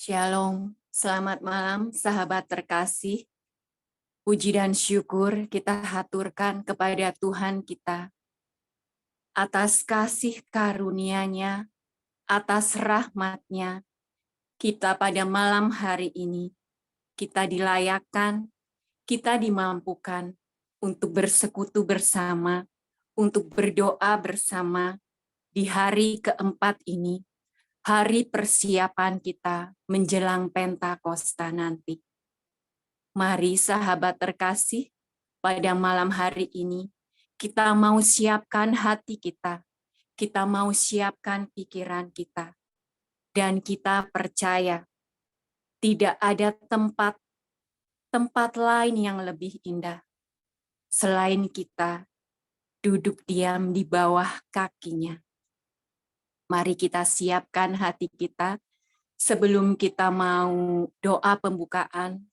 Shalom, selamat malam sahabat terkasih. Puji dan syukur kita haturkan kepada Tuhan kita atas kasih karunia-Nya, atas rahmat-Nya. Kita pada malam hari ini, kita dilayakkan, kita dimampukan untuk bersekutu bersama, untuk berdoa bersama di hari keempat ini, hari persiapan kita menjelang Pentakosta nanti. Mari sahabat terkasih, pada malam hari ini kita mau siapkan hati kita mau siapkan pikiran kita, dan kita percaya tidak ada tempat lain yang lebih indah selain kita duduk diam di bawah kakinya. Mari kita siapkan hati kita sebelum kita mau doa pembukaan.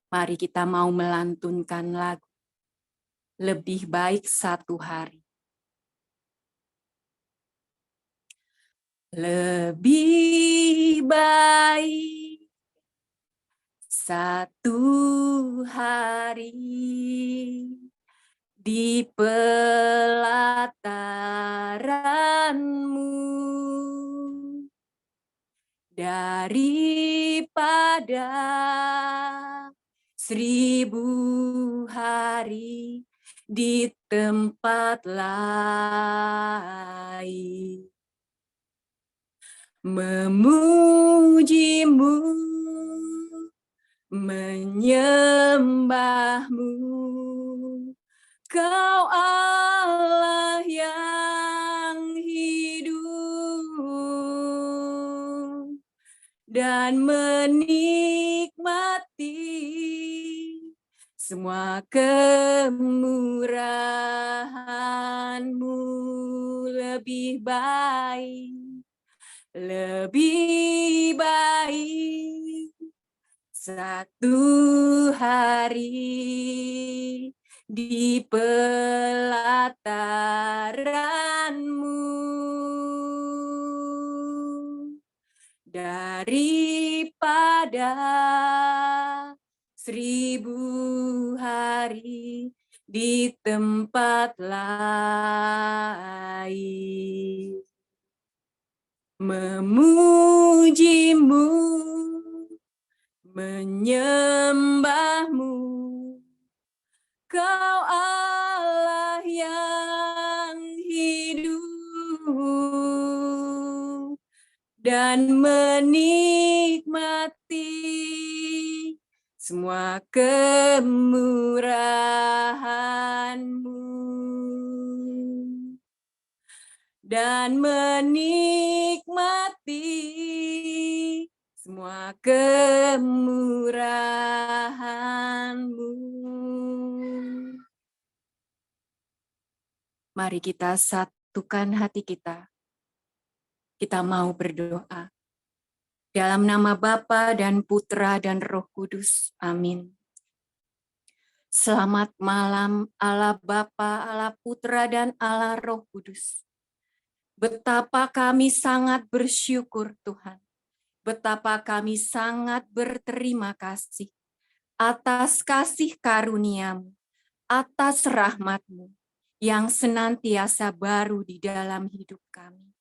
Mari kita mau melantunkan lagu Lebih Baik Satu Hari. Lebih baik satu hari di pelataran-Mu daripada 1000 hari di tempat lain. Memuji-Mu, menyembah-Mu, Kau Allah yang hidup, dan menikmati semua kemurahan-Mu. Lebih baik satu hari di pelataran-Mu daripada 1000 hari di tempat lain. Memuji-Mu, menyembah-Mu, Kau Allah yang hidup, dan menikmati semua kemurahan-Mu, dan menikmati semua kemurahan-Mu. Mari kita satukan hati kita. Kita mau berdoa. Dalam nama Bapa dan Putra dan Roh Kudus. Amin. Selamat malam Allah Bapa, Allah Putra dan Allah Roh Kudus. Betapa kami sangat bersyukur Tuhan. Betapa kami sangat berterima kasih atas kasih karunia-Mu, atas rahmat-Mu yang senantiasa baru di dalam hidup kami.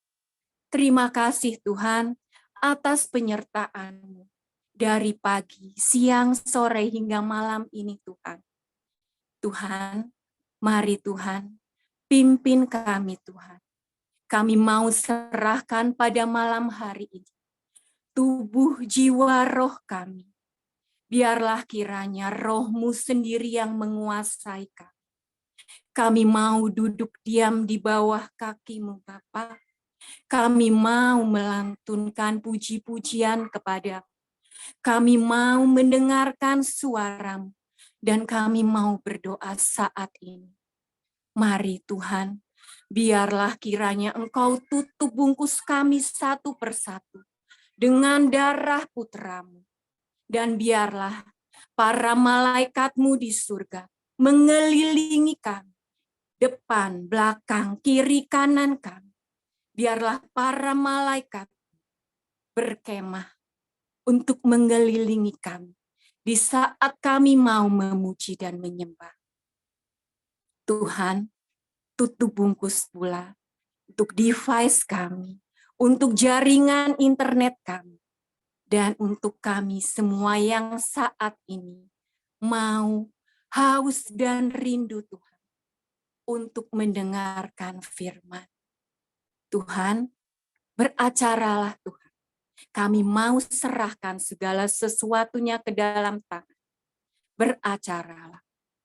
Terima kasih Tuhan atas penyertaan-Mu dari pagi, siang, sore hingga malam ini Tuhan. Tuhan, mari Tuhan, pimpin kami Tuhan. Kami mau serahkan pada malam hari ini tubuh, jiwa, roh kami. Biarlah kiranya Roh-Mu sendiri yang menguasai kami. Kami mau duduk diam di bawah kaki-Mu Bapa. Kami mau melantunkan puji-pujian kepada. Kami mau mendengarkan suara-Mu, dan kami mau berdoa saat ini. Mari Tuhan, biarlah kiranya Engkau tutup bungkus kami satu persatu dengan darah putra-Mu. Dan biarlah para malaikat-Mu di surga mengelilingi kami, depan, belakang, kiri, kanan kami. Biarlah para malaikat berkemah untuk mengelilingi kami di saat kami mau memuji dan menyembah. Tuhan, tutup bungkus pula untuk device kami, untuk jaringan internet kami, dan untuk kami semua yang saat ini mau haus dan rindu Tuhan untuk mendengarkan firman. Tuhan, beracaralah Tuhan. Kami mau serahkan segala sesuatunya ke dalam tangan. Beracaralah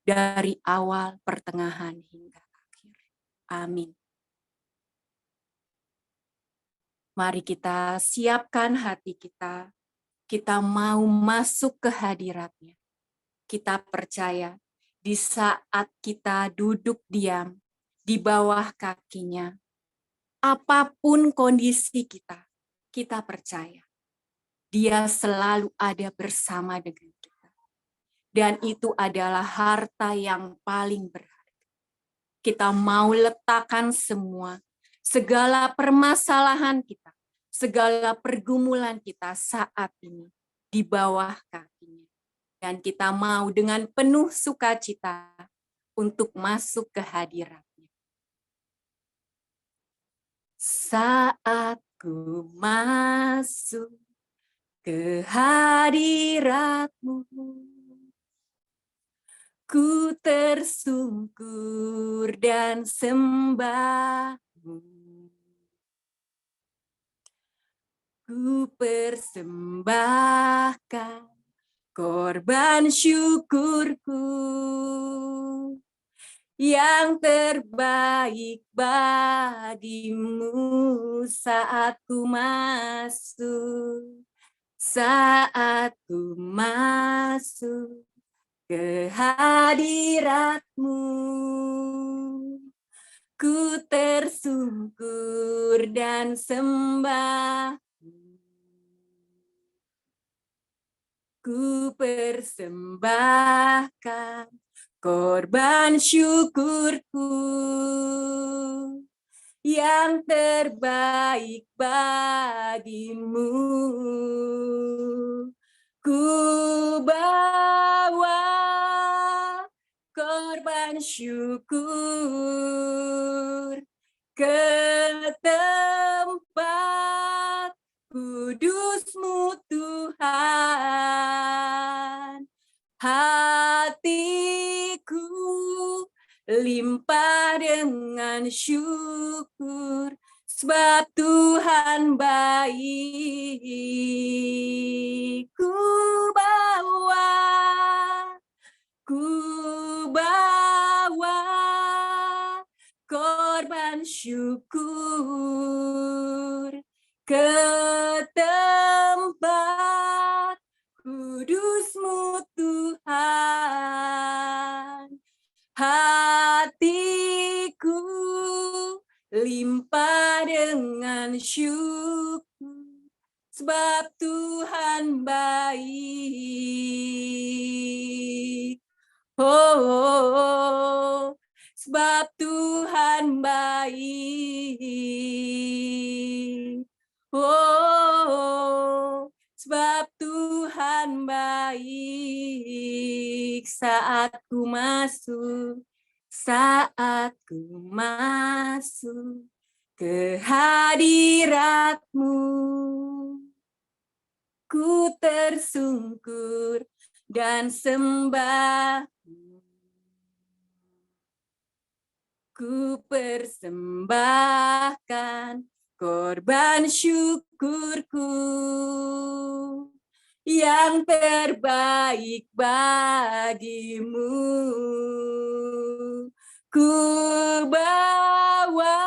dari awal, pertengahan, hingga akhir. Amin. Mari kita siapkan hati kita. Kita mau masuk ke hadirat-Nya. Kita percaya di saat kita duduk diam di bawah kaki-Nya, apapun kondisi kita, kita percaya Dia selalu ada bersama dengan kita. Dan itu adalah harta yang paling berharga. Kita mau letakkan semua, segala permasalahan kita, segala pergumulan kita saat ini di bawah kaki-Nya. Dan kita mau dengan penuh sukacita untuk masuk ke hadirat-Nya. Saat ku masuk ke hadirat-Mu, ku tersungkur dan sembah-Mu. Ku persembahkan korban syukurku yang terbaik bagimu saat ku masuk ke hadirat-Mu. Ku tersungkur dan sembah, ku persembahkan korban syukurku yang terbaik bagimu. Ku bawa korban syukur ke tempat kudus-Mu Tuhan. Hatiku limpah dengan syukur, sebab Tuhan baik. Ku bawa korban syukur ke tempat kudus-Mu Tuhan. Hatiku limpah dengan syukur, sebab Tuhan baik. Oh, sebab Tuhan baik. Oh, sebab Tuhan baik. Saat ku masuk ke hadirat-Mu, ku tersungkur dan sembah. Ku persembahkan korban syukurku yang terbaik bagimu. Ku bawa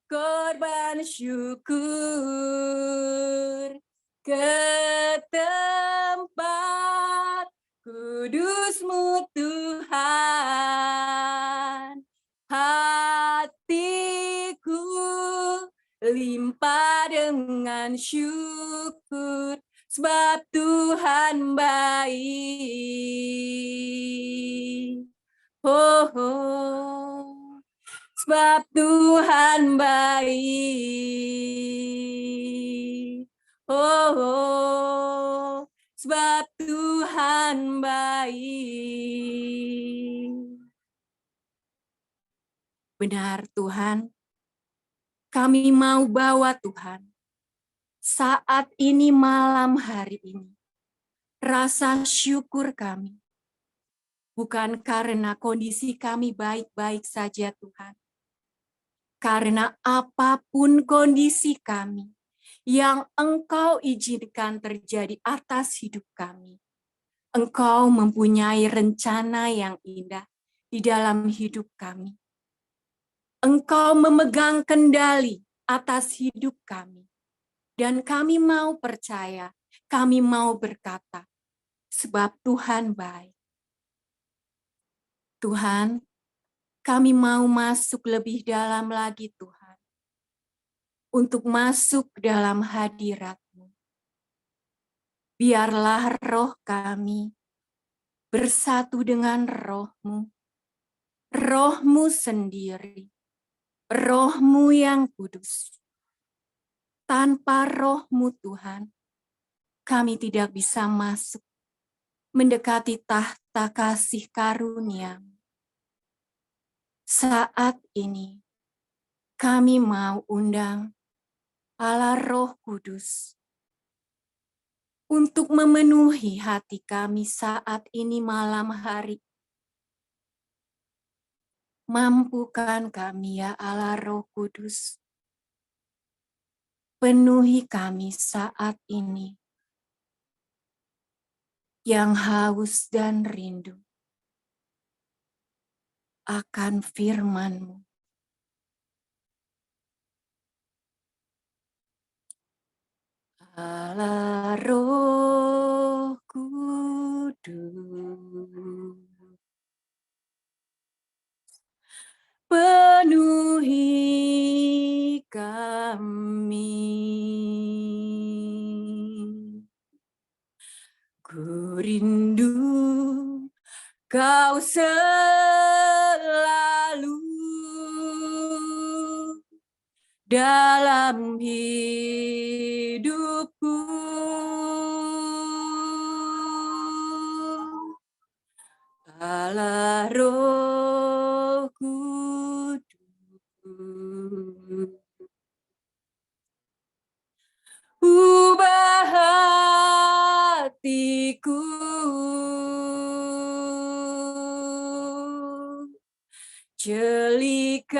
korban syukur ke tempat kudus-Mu Tuhan. Hatiku limpah dengan syukur, sebab Tuhan baik. Oh, oh, sebab Tuhan baik. Oh, sebab Tuhan baik. Benar Tuhan, kami mau bawa Tuhan saat ini, malam hari ini, rasa syukur kami. Bukan karena kondisi kami baik-baik saja Tuhan. Karena apapun kondisi kami yang Engkau izinkan terjadi atas hidup kami, Engkau mempunyai rencana yang indah di dalam hidup kami. Engkau memegang kendali atas hidup kami. Dan kami mau percaya, kami mau berkata, sebab Tuhan baik. Tuhan, kami mau masuk lebih dalam lagi Tuhan. Untuk masuk dalam hadirat-Mu. Biarlah roh kami bersatu dengan roh-Mu. Roh-Mu sendiri. Roh-Mu yang kudus. Tanpa roh-Mu Tuhan, kami tidak bisa masuk mendekati tahta kasih karunia. Saat ini, kami mau undang Allah Roh Kudus untuk memenuhi hati kami saat ini malam hari. Mampukan kami ya Allah Roh Kudus. Penuhi kami saat ini yang haus dan rindu akan firman-Mu. Allah Roh Kudus, penuhi kami. Ku rindu Kau selalu dalam hidupku. Allah Roh Kudus, ubah hatiku, jelikanku,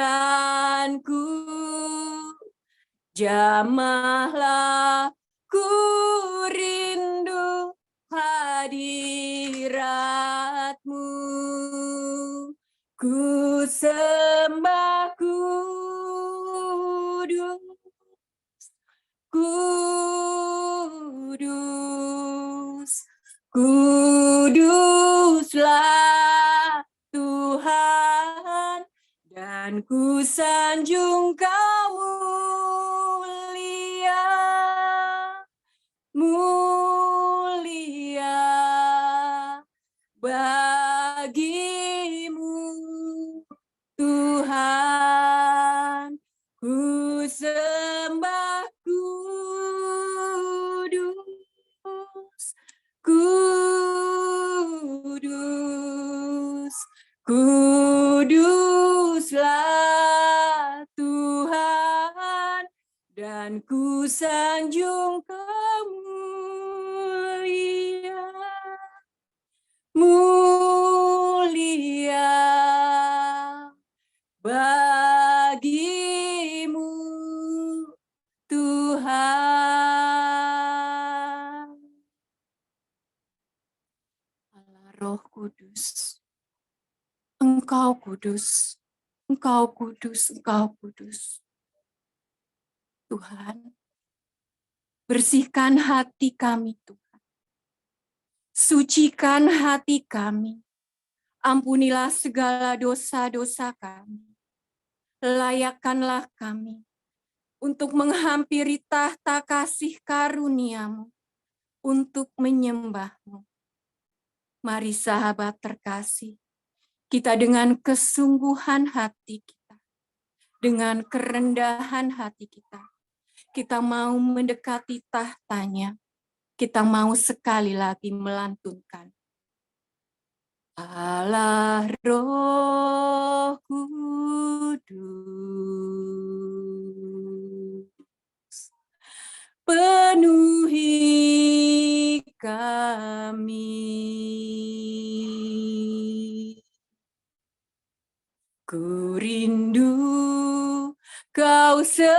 jamahlah ku rindu hadirat-Mu. Ku sembah kudus, kudus, kuduslah Tuhan, dan ku sanjung Kau mulia, mulia bagimu Tuhan. Ku sembah kudus, kudus, kuduslah Tuhan, dan ku sanjung Kau mulia, mulia bagimu Tuhan. Allah Roh Kudus, Engkau kudus, Engkau kudus, Engkau kudus. Tuhan, bersihkan hati kami Tuhan. Sucikan hati kami. Ampunilah segala dosa-dosa kami. Layakkanlah kami untuk menghampiri tahta kasih karunia-Mu, untuk menyembah-Mu. Mari sahabat terkasih, kita dengan kesungguhan hati kita, dengan kerendahan hati kita Kita mau mendekati tahtanya. Kita mau sekali lagi melantunkan. Allah Roh Kudus, penuhi kami. Ku rindu Kau selalu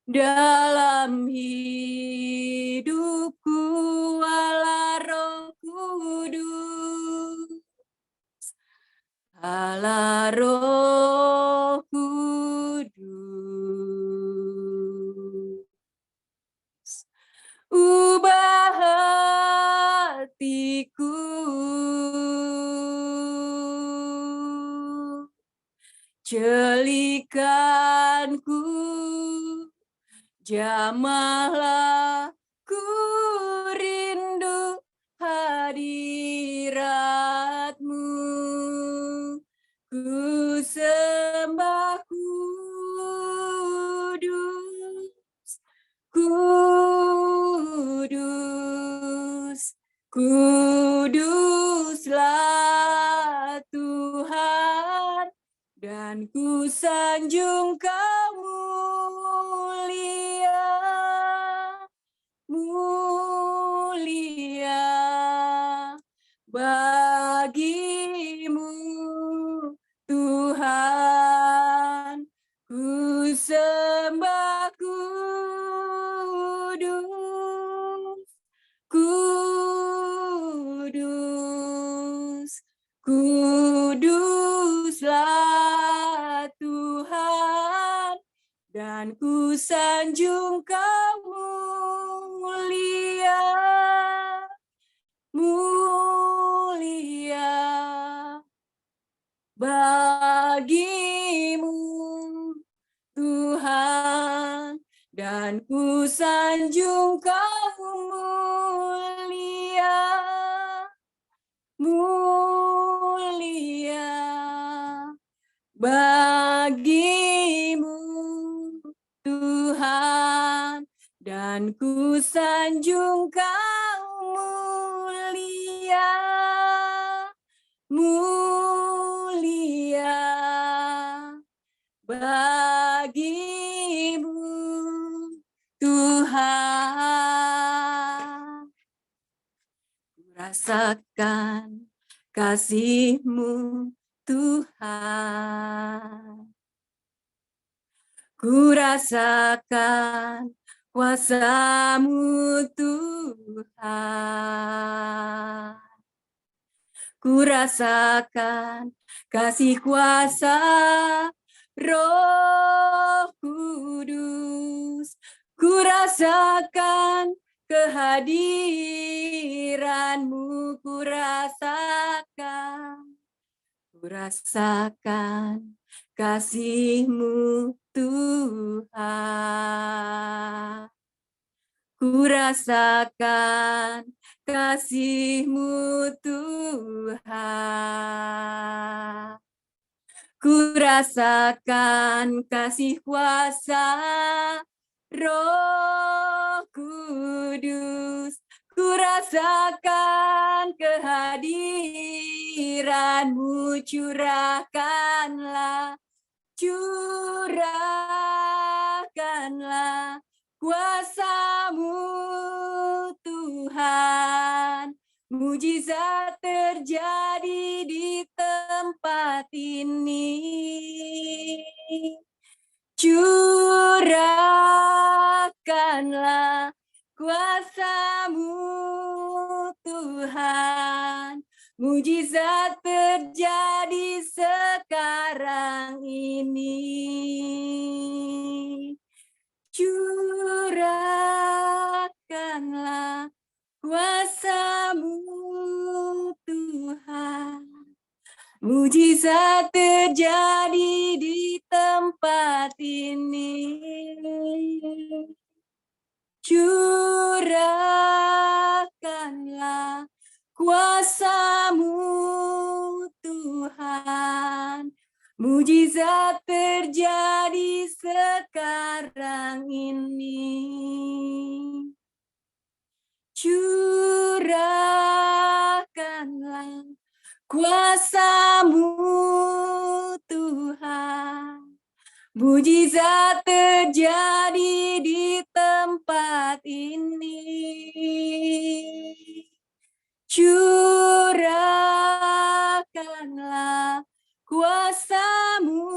dalam hidupku, Allah Roh Kudus, Allah Roh Kudus, ubah hatiku, jelikanku, jamahlah ku rindu hadirat-Mu, ku sembah Kudus, Kudus, Kuduslah Tuhan, dan ku sanjung Kau mulia, mulia bagimu Tuhan, ku sembah Kudus, Kudus, Kuduslah Tuhan, dan ku sanjung Kau mulia, mulia bagimu Tuhan, dan ku sanjung Kau mulia, mulia bagimu Tuhan, dan ku sanjung Kau mulia, mulia bagimu Tuhan. Rasakan kasih-Mu Tuhan, ku rasakan kuasa-Mu Tuhan, ku rasakan kasih kuasa Roh Kudus, ku rasakan kehadiran-Mu, ku rasakan kasih-Mu Tuhan, ku rasakan kasih-Mu Tuhan, ku rasakan kasih kuasa Roh Kudus, ku rasakan kehadiran-Mu, curahkanlah, curahkanlah kuasa-Mu Tuhan, mujizat terjadi di tempat ini. Curahkanlah kuasa-Mu Tuhan, mujizat terjadi sekarang ini. Curahkanlah kuasa-Mu Tuhan, mujizat terjadi di tempat ini. Curahkanlah kuasa-Mu Tuhan, Mujizat terjadi sekarang ini. Curahkanlah kuasa-Mu Tuhan. Mujizat terjadi di tempat ini. Curahkanlah kuasa-Mu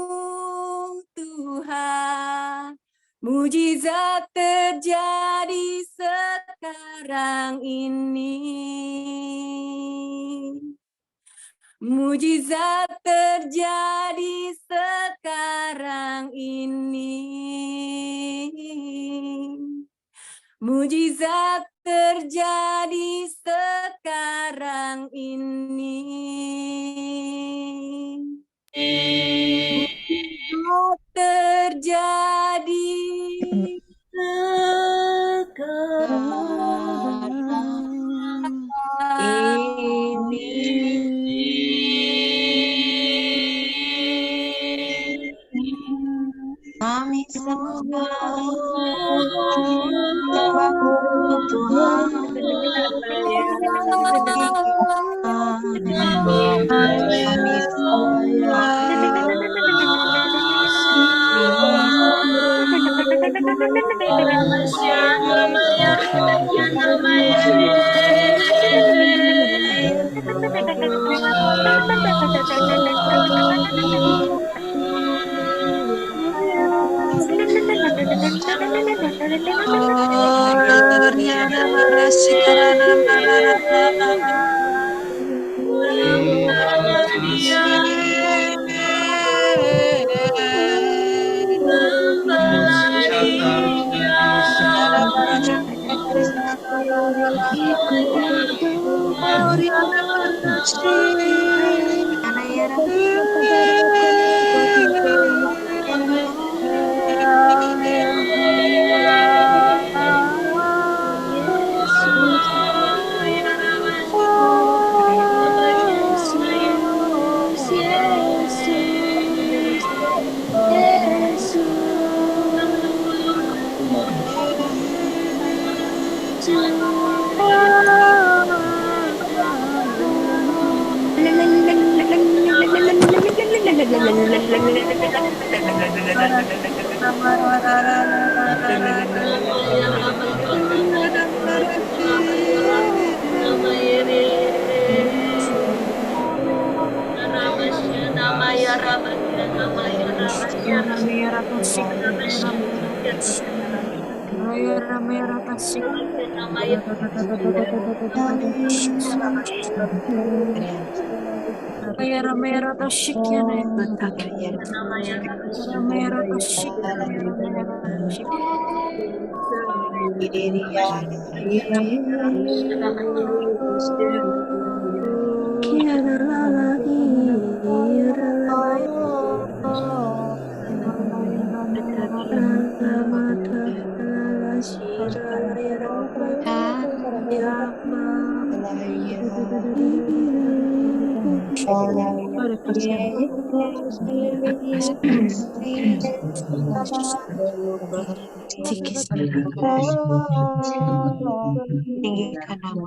Tuhan. Mujizat terjadi sekarang ini. Mujizat terjadi sekarang ini. Mujizat terjadi sekarang ini. Mujizat terjadi sekarang Kami sembah Tuhan, kami tinggikan nama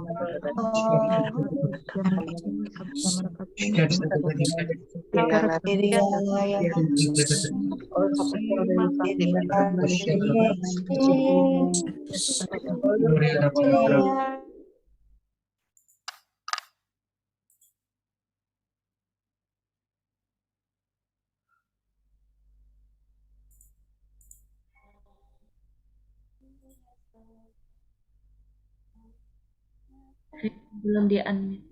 belum di unmute.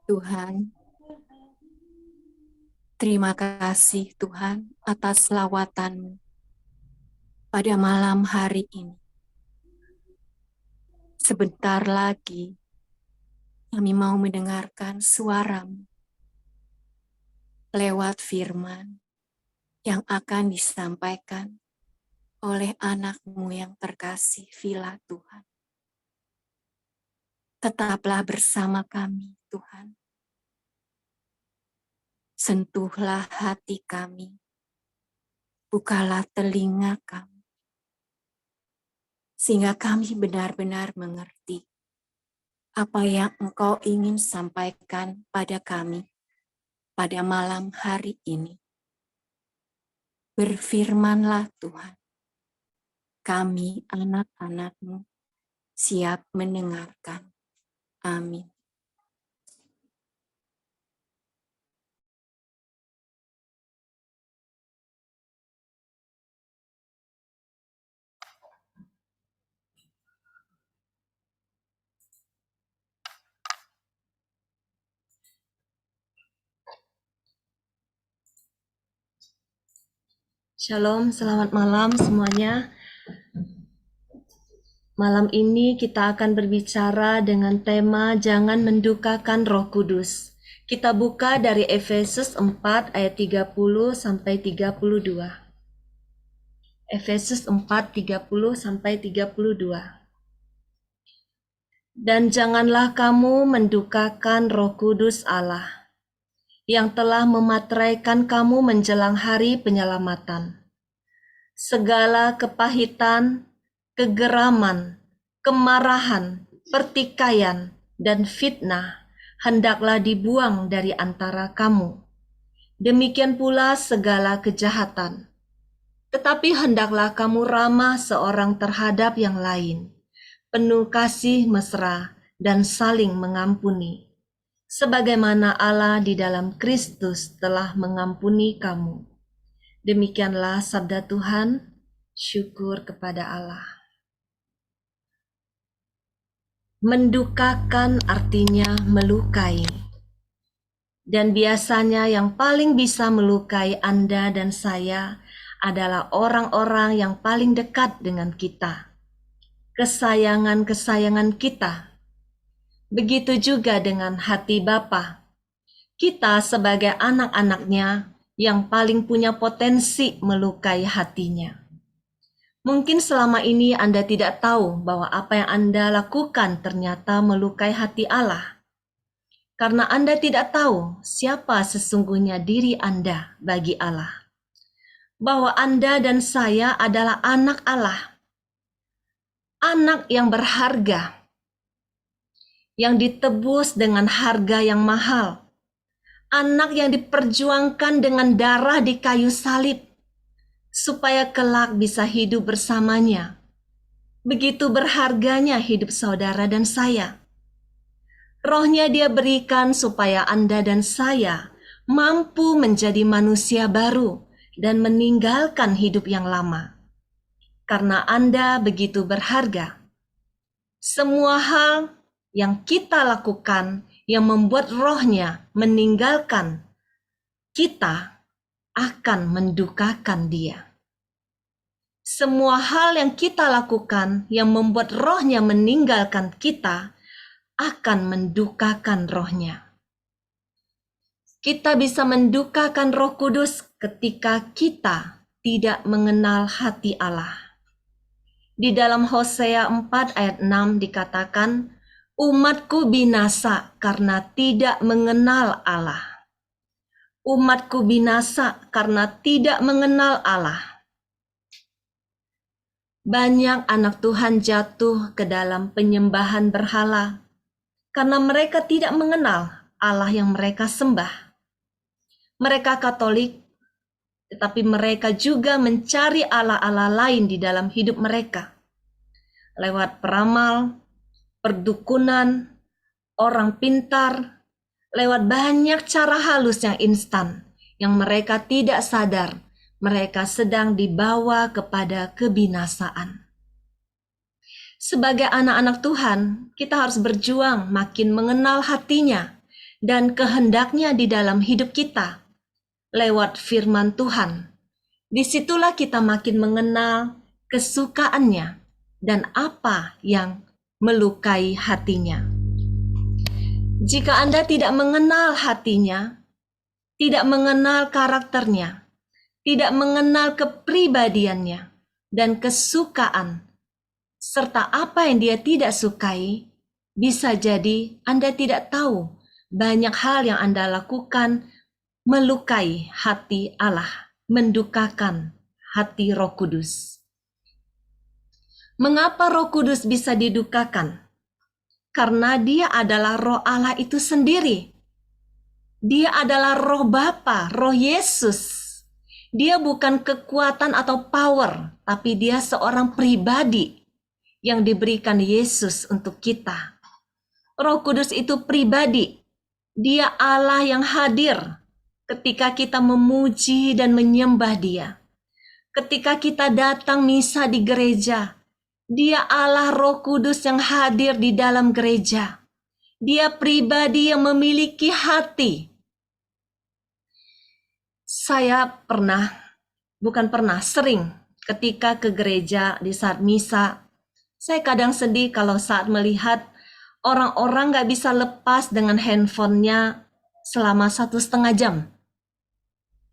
Tuhan, terima kasih Tuhan atas lawatan-Mu pada malam hari ini. Sebentar lagi kami mau mendengarkan suara-Mu lewat firman yang akan disampaikan oleh anak-Mu yang terkasih, Vila Tuhan. Tetaplah bersama kami, Tuhan. Sentuhlah hati kami, bukalah telinga kami, sehingga kami benar-benar mengerti apa yang Engkau ingin sampaikan pada kami pada malam hari ini. Berfirmanlah Tuhan, kami anak-anak-Mu siap mendengarkan. Amin. Shalom, selamat malam semuanya. Malam ini kita akan berbicara dengan tema Jangan Mendukakan Roh Kudus. Kita buka dari Efesus 4 ayat 30 sampai 32. Efesus 4, 30 sampai 32. Dan janganlah kamu mendukakan Roh Kudus Allah, yang telah memateraikan kamu menjelang hari penyelamatan. Segala kepahitan, kegeraman, kemarahan, pertikaian, dan fitnah hendaklah dibuang dari antara kamu. Demikian pula segala kejahatan. Tetapi hendaklah kamu ramah seorang terhadap yang lain, penuh kasih mesra dan saling mengampuni, sebagaimana Allah di dalam Kristus telah mengampuni kamu. Demikianlah sabda Tuhan, syukur kepada Allah. Mendukakan artinya melukai. Dan biasanya yang paling bisa melukai Anda dan saya adalah orang-orang yang paling dekat dengan kita. Kesayangan-kesayangan kita. Begitu juga dengan hati Bapa. Kita sebagai anak-anaknya yang paling punya potensi melukai hatinya. Mungkin selama ini Anda tidak tahu bahwa apa yang Anda lakukan ternyata melukai hati Allah. Karena Anda tidak tahu siapa sesungguhnya diri Anda bagi Allah. Bahwa Anda dan saya adalah anak Allah. Anak yang berharga. Yang ditebus dengan harga yang mahal. Anak yang diperjuangkan dengan darah di kayu salib, supaya kelak bisa hidup bersamanya. Begitu berharganya hidup saudara dan saya. Rohnya Dia berikan supaya Anda dan saya mampu menjadi manusia baru dan meninggalkan hidup yang lama. Karena Anda begitu berharga. Semua hal yang kita lakukan yang membuat rohnya meninggalkan kita akan mendukakan Dia. Semua hal yang kita lakukan yang membuat rohnya meninggalkan kita akan mendukakan rohnya. Kita bisa mendukakan Roh Kudus ketika kita tidak mengenal hati Allah. Di dalam Hosea 4 ayat 6 dikatakan, umatku binasa karena tidak mengenal Allah. Umatku binasa karena tidak mengenal Allah. Banyak anak Tuhan jatuh ke dalam penyembahan berhala karena mereka tidak mengenal Allah yang mereka sembah. Mereka Katolik, tetapi mereka juga mencari Allah-Allah lain di dalam hidup mereka. Lewat peramal, perdukunan, orang pintar, lewat banyak cara halus yang instan, yang mereka tidak sadar, mereka sedang dibawa kepada kebinasaan. Sebagai anak-anak Tuhan, kita harus berjuang makin mengenal hatinya dan kehendaknya di dalam hidup kita. Lewat firman Tuhan, disitulah kita makin mengenal kesukaannya dan apa yang melukai hatinya. Jika Anda tidak mengenal hatinya, tidak mengenal karakternya, tidak mengenal kepribadiannya dan kesukaan, serta apa yang dia tidak sukai, bisa jadi Anda tidak tahu banyak hal yang Anda lakukan melukai hati Allah, mendukakan hati Roh Kudus. Mengapa Roh Kudus bisa didukakan? Karena dia adalah Roh Allah itu sendiri. Dia adalah Roh Bapa, Roh Yesus. Dia bukan kekuatan atau power, tapi dia seorang pribadi yang diberikan Yesus untuk kita. Roh Kudus itu pribadi. Dia Allah yang hadir ketika kita memuji dan menyembah Dia. Ketika kita datang misa di gereja, Dia Allah Roh Kudus yang hadir di dalam gereja. Dia pribadi yang memiliki hati. Saya sering ketika ke gereja di saat misa, saya kadang sedih kalau saat melihat orang-orang gak bisa lepas dengan handphonenya selama 1,5 jam.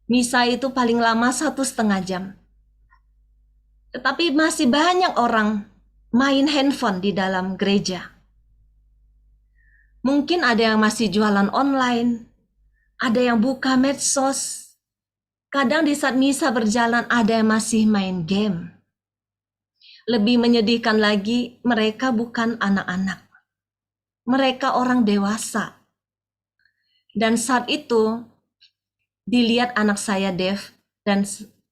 Misa itu paling lama 1,5 jam. Tetapi masih banyak orang main handphone di dalam gereja. Mungkin ada yang masih jualan online, ada yang buka medsos. Kadang di saat misa berjalan ada yang masih main game. Lebih menyedihkan lagi, mereka bukan anak-anak. Mereka orang dewasa. Dan saat itu, dilihat anak saya Dev, dan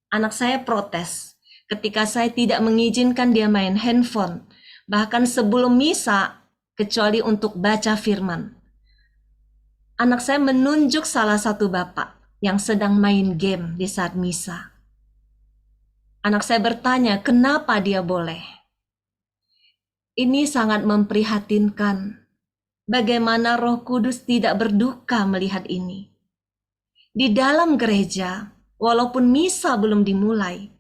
anak saya protes ketika saya tidak mengizinkan dia main handphone, bahkan sebelum misa, kecuali untuk baca firman. Anak saya menunjuk salah satu bapak yang sedang main game di saat misa. Anak saya bertanya, kenapa dia boleh? Ini sangat memprihatinkan. Bagaimana Roh Kudus tidak berduka melihat ini. Di dalam gereja, walaupun misa belum dimulai,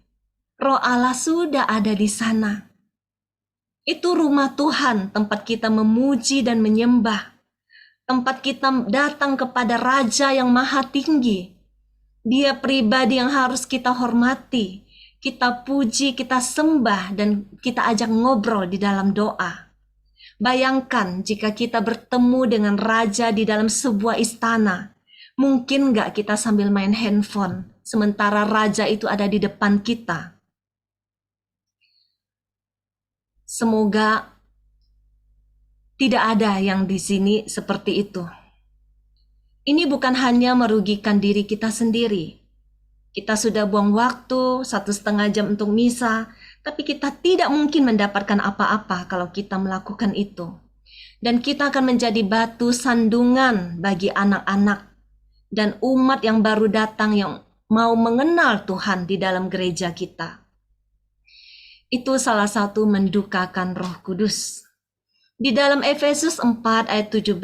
Roh Allah sudah ada di sana. Itu rumah Tuhan, tempat kita memuji dan menyembah. Tempat kita datang kepada Raja yang Maha Tinggi. Dia pribadi yang harus kita hormati, kita puji, kita sembah, dan kita ajak ngobrol di dalam doa. Bayangkan jika kita bertemu dengan Raja di dalam sebuah istana. Mungkin nggak kita sambil main handphone, sementara Raja itu ada di depan kita. Semoga tidak ada yang di sini seperti itu. Ini bukan hanya merugikan diri kita sendiri. Kita sudah buang waktu 1,5 jam untuk misa, tapi kita tidak mungkin mendapatkan apa-apa kalau kita melakukan itu. Dan kita akan menjadi batu sandungan bagi anak-anak dan umat yang baru datang yang mau mengenal Tuhan di dalam gereja kita. Itu salah satu mendukakan Roh Kudus. Di dalam Efesus 4 ayat 17,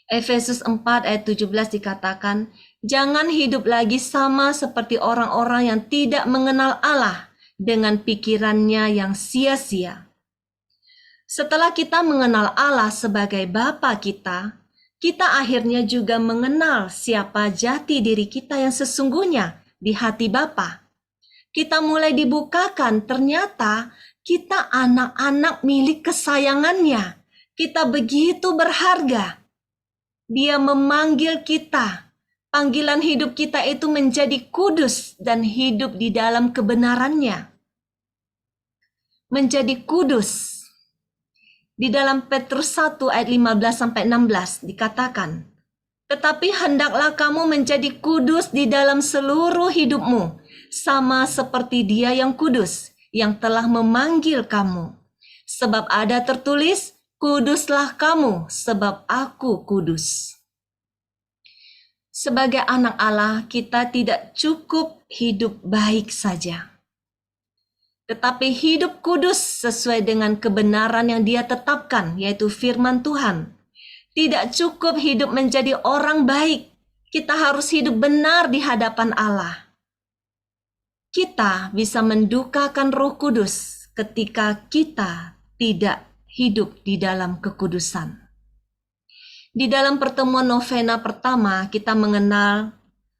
Efesus 4 ayat 17 dikatakan, jangan hidup lagi sama seperti orang-orang yang tidak mengenal Allah dengan pikirannya yang sia-sia. Setelah kita mengenal Allah sebagai Bapa kita, kita akhirnya juga mengenal siapa jati diri kita yang sesungguhnya di hati Bapa. Kita mulai dibukakan, ternyata kita anak-anak milik kesayangannya. Kita begitu berharga. Dia memanggil kita. Panggilan hidup kita itu menjadi kudus dan hidup di dalam kebenarannya. Menjadi kudus. Di dalam Petrus 1 ayat 15-16 dikatakan, tetapi hendaklah kamu menjadi kudus di dalam seluruh hidupmu, sama seperti Dia yang kudus, yang telah memanggil kamu. Sebab ada tertulis, kuduslah kamu, sebab aku kudus. Sebagai anak Allah, kita tidak cukup hidup baik saja, tetapi hidup kudus sesuai dengan kebenaran yang Dia tetapkan, yaitu firman Tuhan. Tidak cukup hidup menjadi orang baik, kita harus hidup benar di hadapan Allah. Kita bisa mendukakan Roh Kudus ketika kita tidak hidup di dalam kekudusan. Di dalam pertemuan novena pertama, kita mengenal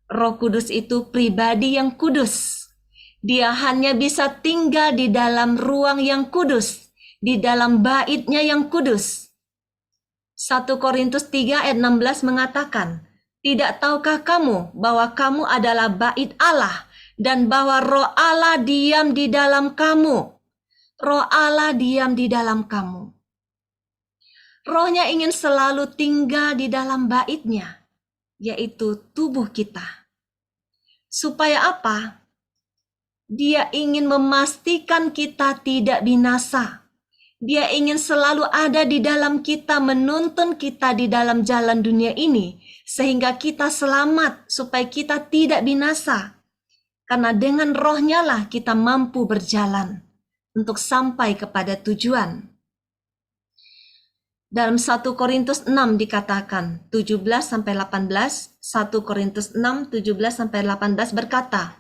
Roh Kudus itu pribadi yang kudus. Dia hanya bisa tinggal di dalam ruang yang kudus, di dalam baitnya yang kudus. 1 Korintus 3 ayat 16 mengatakan, Tidak tahukah kamu bahwa kamu adalah bait Allah dan bahwa Roh Allah diam di dalam kamu? Roh Allah diam di dalam kamu. Rohnya ingin selalu tinggal di dalam baitnya, yaitu tubuh kita. Supaya apa? Dia ingin memastikan kita tidak binasa. Dia ingin selalu ada di dalam kita, menuntun kita di dalam jalan dunia ini, sehingga kita selamat, supaya kita tidak binasa. Karena dengan rohnya lah kita mampu berjalan untuk sampai kepada tujuan. Dalam 1 Korintus 6 dikatakan 17-18, 1 Korintus 6, 17-18 berkata,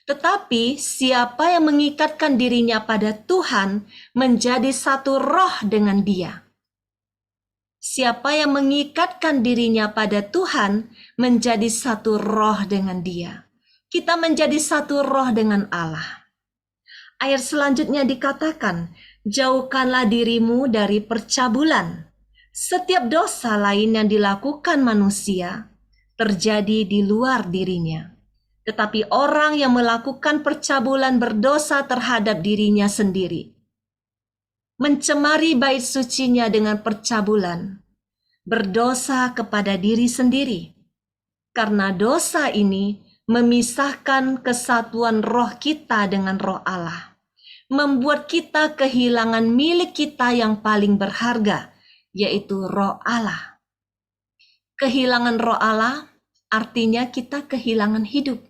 tetapi siapa yang mengikatkan dirinya pada Tuhan menjadi satu roh dengan Dia. Siapa yang mengikatkan dirinya pada Tuhan menjadi satu roh dengan Dia. Kita menjadi satu roh dengan Allah. Ayat selanjutnya dikatakan, jauhkanlah dirimu dari percabulan. Setiap dosa lain yang dilakukan manusia terjadi di luar dirinya. Tetapi orang yang melakukan percabulan berdosa terhadap dirinya sendiri. Mencemari bait sucinya dengan percabulan, berdosa kepada diri sendiri. Karena dosa ini memisahkan kesatuan roh kita dengan roh Allah. Membuat kita kehilangan milik kita yang paling berharga, yaitu roh Allah. Kehilangan roh Allah artinya kita kehilangan hidup.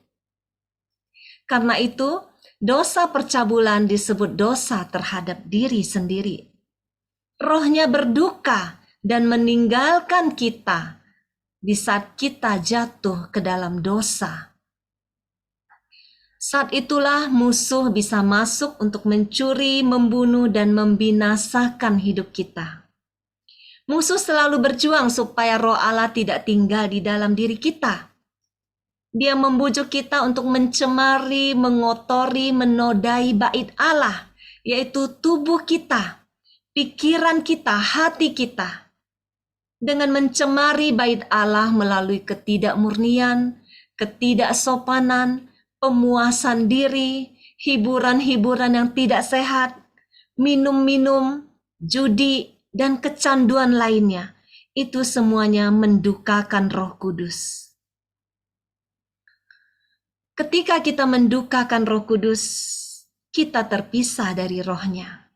Karena itu, dosa percabulan disebut dosa terhadap diri sendiri. Rohnya berduka dan meninggalkan kita di saat kita jatuh ke dalam dosa. Saat itulah musuh bisa masuk untuk mencuri, membunuh, dan membinasakan hidup kita. Musuh selalu berjuang supaya roh Allah tidak tinggal di dalam diri kita. Dia membujuk kita untuk mencemari, mengotori, menodai bait Allah, yaitu tubuh kita, pikiran kita, hati kita. Dengan mencemari bait Allah melalui ketidakmurnian, ketidaksopanan, pemuasan diri, hiburan-hiburan yang tidak sehat, minum-minum, judi, dan kecanduan lainnya. Itu semuanya mendukakan Roh Kudus. Ketika kita mendukakan Roh Kudus, kita terpisah dari rohnya.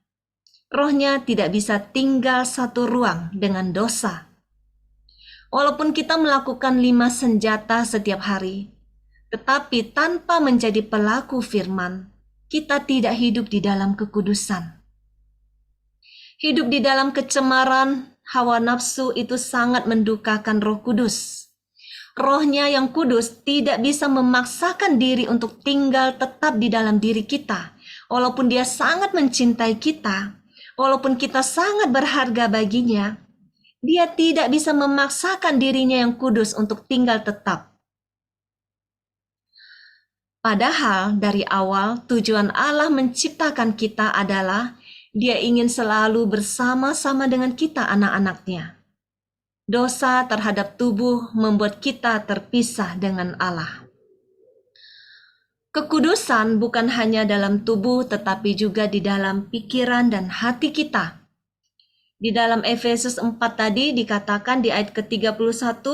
Rohnya tidak bisa tinggal satu ruang dengan dosa. Walaupun kita melakukan 5 senjata setiap hari, tetapi tanpa menjadi pelaku firman, kita tidak hidup di dalam kekudusan. Hidup di dalam kecemaran, hawa nafsu itu sangat mendukakan Roh Kudus. Rohnya yang kudus tidak bisa memaksakan diri untuk tinggal tetap di dalam diri kita. Walaupun dia sangat mencintai kita, walaupun kita sangat berharga baginya, dia tidak bisa memaksakan dirinya yang kudus untuk tinggal tetap. Padahal dari awal tujuan Allah menciptakan kita adalah Dia ingin selalu bersama-sama dengan kita anak-anaknya. Dosa terhadap tubuh membuat kita terpisah dengan Allah. Kekudusan bukan hanya dalam tubuh tetapi juga di dalam pikiran dan hati kita. Di dalam Efesus 4 tadi dikatakan di ayat ke-31,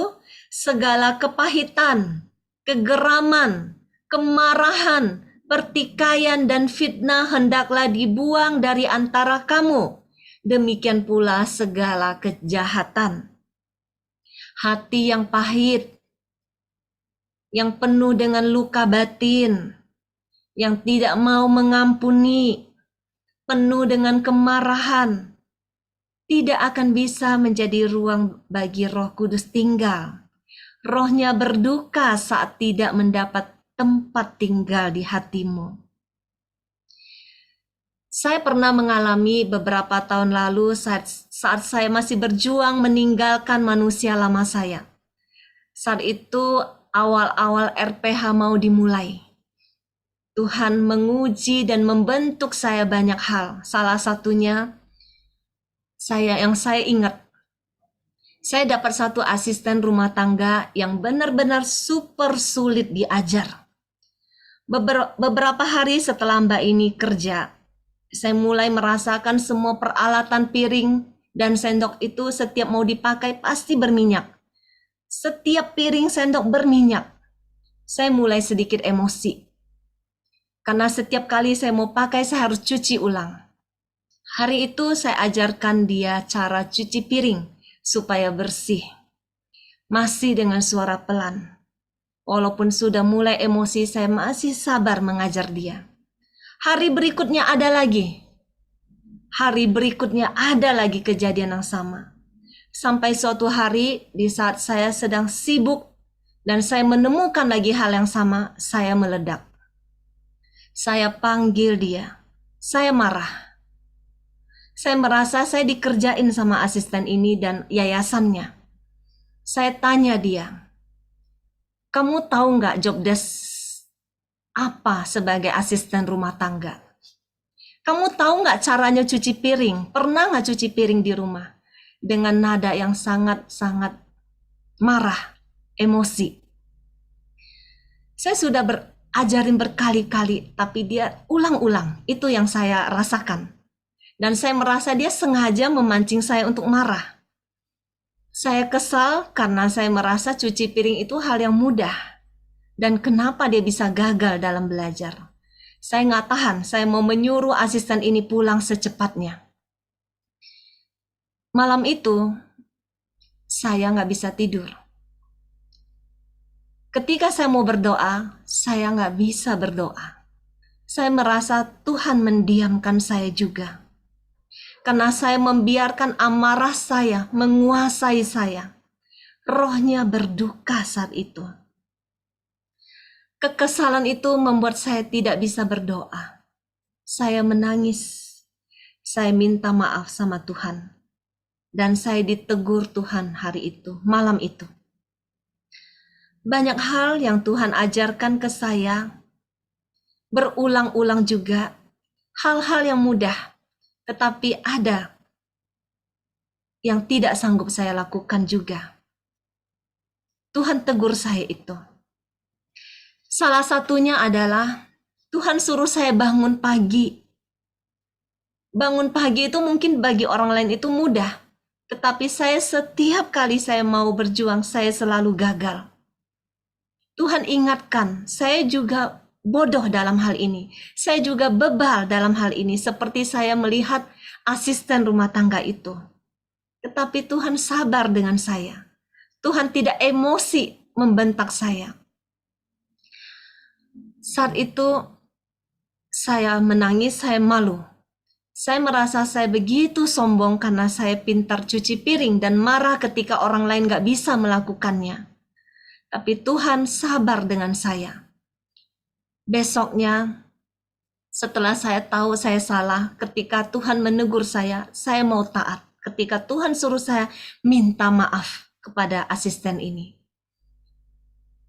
segala kepahitan, kegeraman, kemarahan, pertikaian dan fitnah hendaklah dibuang dari antara kamu. Demikian pula segala kejahatan. Hati yang pahit, yang penuh dengan luka batin, yang tidak mau mengampuni, penuh dengan kemarahan, tidak akan bisa menjadi ruang bagi Roh Kudus tinggal. Rohnya berduka saat tidak mendapat tempat tinggal di hatimu. Saya pernah mengalami beberapa tahun lalu saat saya masih berjuang meninggalkan manusia lama saya. Saat itu awal-awal RPH mau dimulai. Tuhan menguji dan membentuk saya banyak hal. Salah satunya yang saya ingat, Saya dapat satu asisten rumah tangga yang benar-benar super sulit diajar. Beberapa hari setelah Mbak ini kerja, saya mulai merasakan semua peralatan piring dan sendok itu setiap mau dipakai pasti berminyak. Setiap piring sendok berminyak. Saya mulai sedikit emosi. Karena setiap kali saya mau pakai, saya harus cuci ulang. Hari itu saya ajarkan dia cara cuci piring supaya bersih. Masih dengan suara pelan. Walaupun sudah mulai emosi, saya masih sabar mengajar dia. Hari berikutnya ada lagi. Hari berikutnya ada lagi kejadian yang sama. Sampai suatu hari di saat saya sedang sibuk dan saya menemukan lagi hal yang sama, saya meledak. Saya panggil dia. Saya marah. Saya merasa saya dikerjain sama asisten ini dan yayasannya. Saya tanya dia, kamu tahu nggak job desk apa sebagai asisten rumah tangga? Kamu tahu nggak caranya cuci piring? Pernah nggak cuci piring di rumah? Dengan nada yang sangat-sangat marah, emosi. Saya sudah ajarin berkali-kali, tapi dia ulang-ulang. Itu yang saya rasakan. Dan saya merasa dia sengaja memancing saya untuk marah. Saya kesal karena saya merasa cuci piring itu hal yang mudah. Dan kenapa dia bisa gagal dalam belajar? Saya nggak tahan, saya mau menyuruh asisten ini pulang secepatnya. Malam itu, saya nggak bisa tidur. Ketika saya mau berdoa, saya nggak bisa berdoa. Saya merasa Tuhan mendiamkan saya juga. Karena saya membiarkan amarah saya menguasai saya. Rohnya berduka saat itu. Kekesalan itu membuat saya tidak bisa berdoa. Saya menangis. Saya minta maaf sama Tuhan. Dan saya ditegur Tuhan hari itu, malam itu. Banyak hal yang Tuhan ajarkan ke saya, berulang-ulang juga, hal-hal yang mudah, tetapi ada yang tidak sanggup saya lakukan juga. Tuhan tegur saya itu. Salah satunya adalah Tuhan suruh saya bangun pagi. Bangun pagi itu mungkin bagi orang lain itu mudah, tetapi saya setiap kali saya mau berjuang, saya selalu gagal. Tuhan ingatkan, saya juga bodoh dalam hal ini. Saya juga bebal dalam hal ini, seperti saya melihat asisten rumah tangga itu. Tetapi Tuhan sabar dengan saya. Tuhan tidak emosi membentak saya. Saat itu saya menangis, saya malu. Saya merasa saya begitu sombong karena saya pintar cuci piring dan marah ketika orang lain gak bisa melakukannya. Tapi Tuhan sabar dengan saya. Besoknya, setelah saya tahu saya salah, ketika Tuhan menegur saya mau taat. Ketika Tuhan suruh saya minta maaf kepada asisten ini.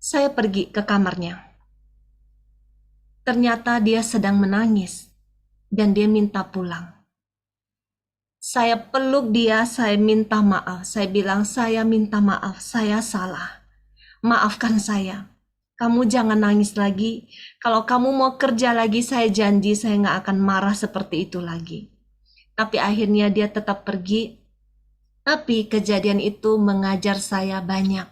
Saya pergi ke kamarnya. Ternyata dia sedang menangis dan dia minta pulang. Saya peluk dia, saya minta maaf. Saya bilang, saya minta maaf, saya salah. Maafkan saya. Kamu jangan nangis lagi. Kalau kamu mau kerja lagi, saya janji saya nggak akan marah seperti itu lagi. Tapi akhirnya dia tetap pergi. Tapi kejadian itu mengajar saya banyak.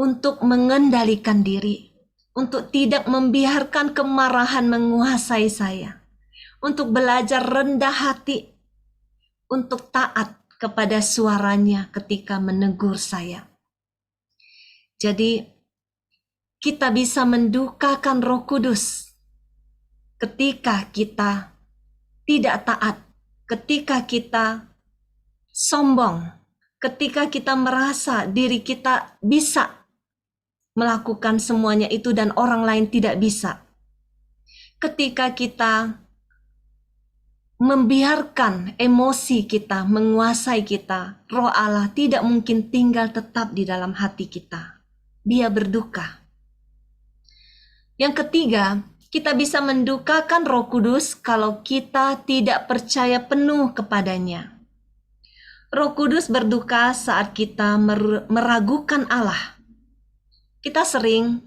Untuk mengendalikan diri. Untuk tidak membiarkan kemarahan menguasai saya. Untuk belajar rendah hati. Untuk taat kepada suaranya ketika menegur saya. Jadi, kita bisa mendukakan Roh Kudus ketika kita tidak taat, ketika kita sombong, ketika kita merasa diri kita bisa melakukan semuanya itu dan orang lain tidak bisa. Ketika kita membiarkan emosi kita menguasai kita, Roh Allah tidak mungkin tinggal tetap di dalam hati kita. Dia berduka. Yang ketiga, kita bisa mendukakan Roh Kudus kalau kita tidak percaya penuh kepadanya. Roh Kudus berduka saat kita meragukan Allah. Kita sering,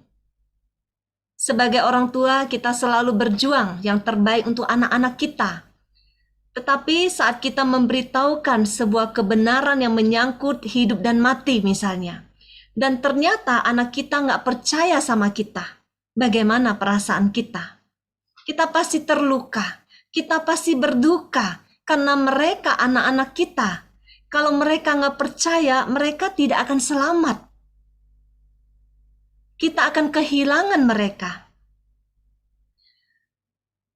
sebagai orang tua, kita selalu berjuang yang terbaik untuk anak-anak kita. Tetapi saat kita memberitahukan sebuah kebenaran yang menyangkut hidup dan mati misalnya, dan ternyata anak kita nggak percaya sama kita, bagaimana perasaan kita? Kita pasti terluka, kita pasti berduka, karena mereka anak-anak kita. Kalau mereka nggak percaya, mereka tidak akan selamat. Kita akan kehilangan mereka.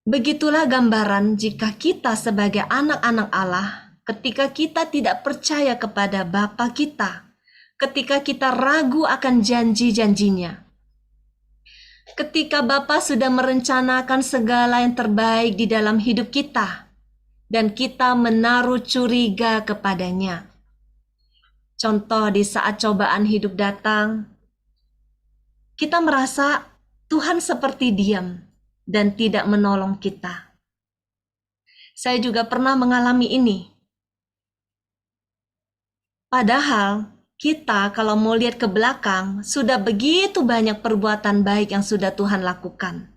Begitulah gambaran jika kita sebagai anak-anak Allah, ketika kita tidak percaya kepada Bapa kita, ketika kita ragu akan janji-janjinya, ketika Bapa sudah merencanakan segala yang terbaik di dalam hidup kita, dan kita menaruh curiga kepadanya. Contoh, di saat cobaan hidup datang, kita merasa Tuhan seperti diam dan tidak menolong kita. Saya juga pernah mengalami ini. Padahal kita kalau mau lihat ke belakang, sudah begitu banyak perbuatan baik yang sudah Tuhan lakukan.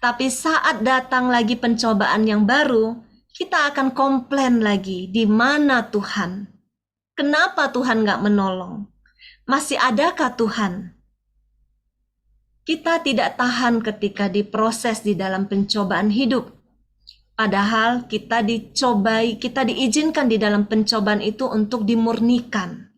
Tapi saat datang lagi pencobaan yang baru, kita akan komplain lagi, di mana Tuhan? Kenapa Tuhan nggak menolong? Masih adakah Tuhan? Kita tidak tahan ketika diproses di dalam pencobaan hidup. Padahal kita dicobai, kita diizinkan di dalam pencobaan itu untuk dimurnikan.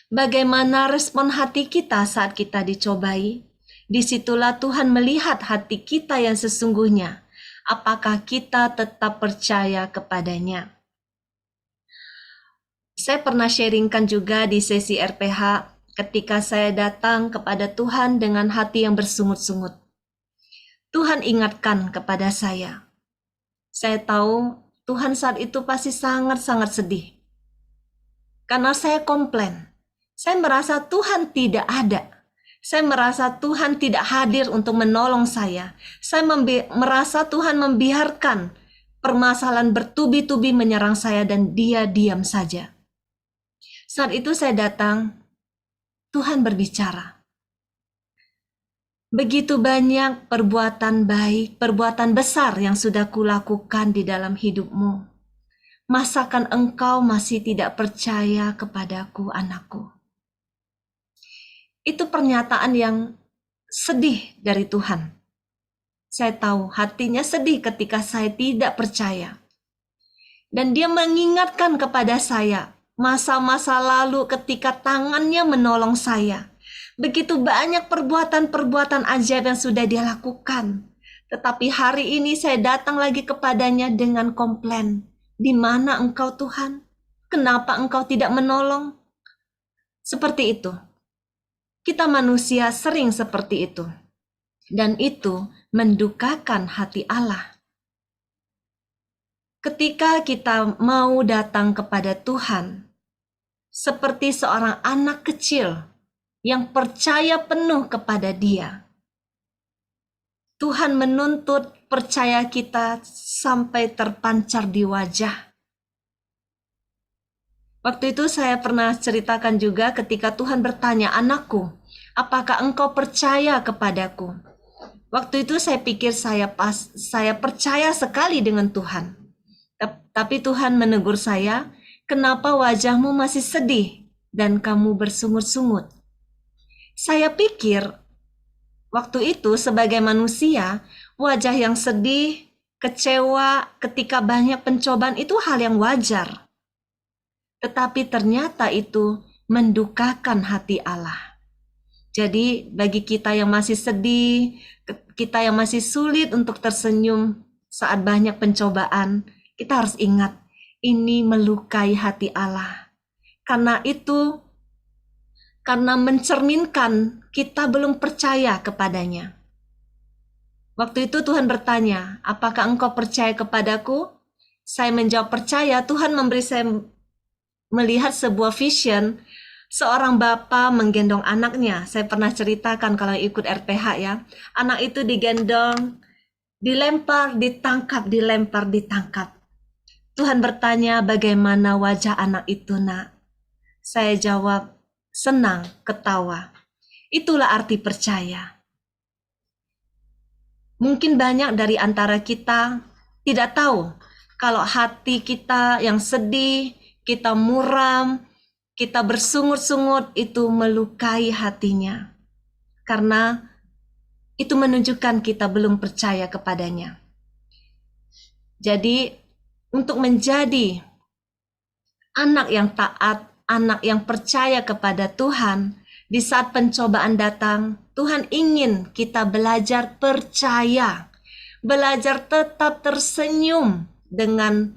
Bagaimana respon hati kita saat kita dicobai? Disitulah Tuhan melihat hati kita yang sesungguhnya. Apakah kita tetap percaya kepadanya? Saya pernah sharingkan juga di sesi RPH ketika saya datang kepada Tuhan dengan hati yang bersungut-sungut. Tuhan ingatkan kepada saya. Saya tahu Tuhan saat itu pasti sangat-sangat sedih. Karena saya komplain. Saya merasa Tuhan tidak ada. Saya merasa Tuhan tidak hadir untuk menolong saya. Saya merasa Tuhan membiarkan permasalahan bertubi-tubi menyerang saya dan Dia diam saja. Saat itu saya datang, Tuhan berbicara. Begitu banyak perbuatan baik, perbuatan besar yang sudah kulakukan di dalam hidupmu. Masakan engkau masih tidak percaya kepadaku, anakku? Itu pernyataan yang sedih dari Tuhan. Saya tahu hatinya sedih ketika saya tidak percaya. Dan Dia mengingatkan kepada saya masa-masa lalu ketika tangannya menolong saya. Begitu banyak perbuatan-perbuatan ajaib yang sudah Dia lakukan. Tetapi hari ini saya datang lagi kepadanya dengan komplain. Di mana engkau Tuhan? Kenapa engkau tidak menolong? Seperti itu. Kita manusia sering seperti itu. Dan itu mendukakan hati Allah. Ketika kita mau datang kepada Tuhan, seperti seorang anak kecil yang percaya penuh kepada Dia. Tuhan menuntut percaya kita sampai terpancar di wajah. Waktu itu saya pernah ceritakan juga ketika Tuhan bertanya, anakku, apakah engkau percaya kepadaku? Waktu itu saya pikir saya percaya sekali dengan Tuhan. Tapi Tuhan menegur saya, kenapa wajahmu masih sedih dan kamu bersungut-sungut? Saya pikir waktu itu sebagai manusia, wajah yang sedih, kecewa ketika banyak pencobaan itu hal yang wajar. Tetapi ternyata itu mendukakan hati Allah. Jadi bagi kita yang masih sedih, kita yang masih sulit untuk tersenyum saat banyak pencobaan, kita harus ingat, ini melukai hati Allah. Karena itu, karena mencerminkan kita belum percaya kepadanya. Waktu itu Tuhan bertanya, apakah engkau percaya kepadaku? Saya menjawab percaya. Tuhan memberi saya melihat sebuah vision, seorang bapa menggendong anaknya. Saya pernah ceritakan kalau ikut RPH ya. Anak itu digendong, dilempar, ditangkap, dilempar, ditangkap. Tuhan bertanya, bagaimana wajah anak itu, nak? Saya jawab, senang, ketawa. Itulah arti percaya. Mungkin banyak dari antara kita tidak tahu kalau hati kita yang sedih, kita muram, kita bersungut-sungut, itu melukai hatinya. Karena itu menunjukkan kita belum percaya kepadanya. Jadi, untuk menjadi anak yang taat, anak yang percaya kepada Tuhan, di saat pencobaan datang, Tuhan ingin kita belajar percaya, belajar tetap tersenyum dengan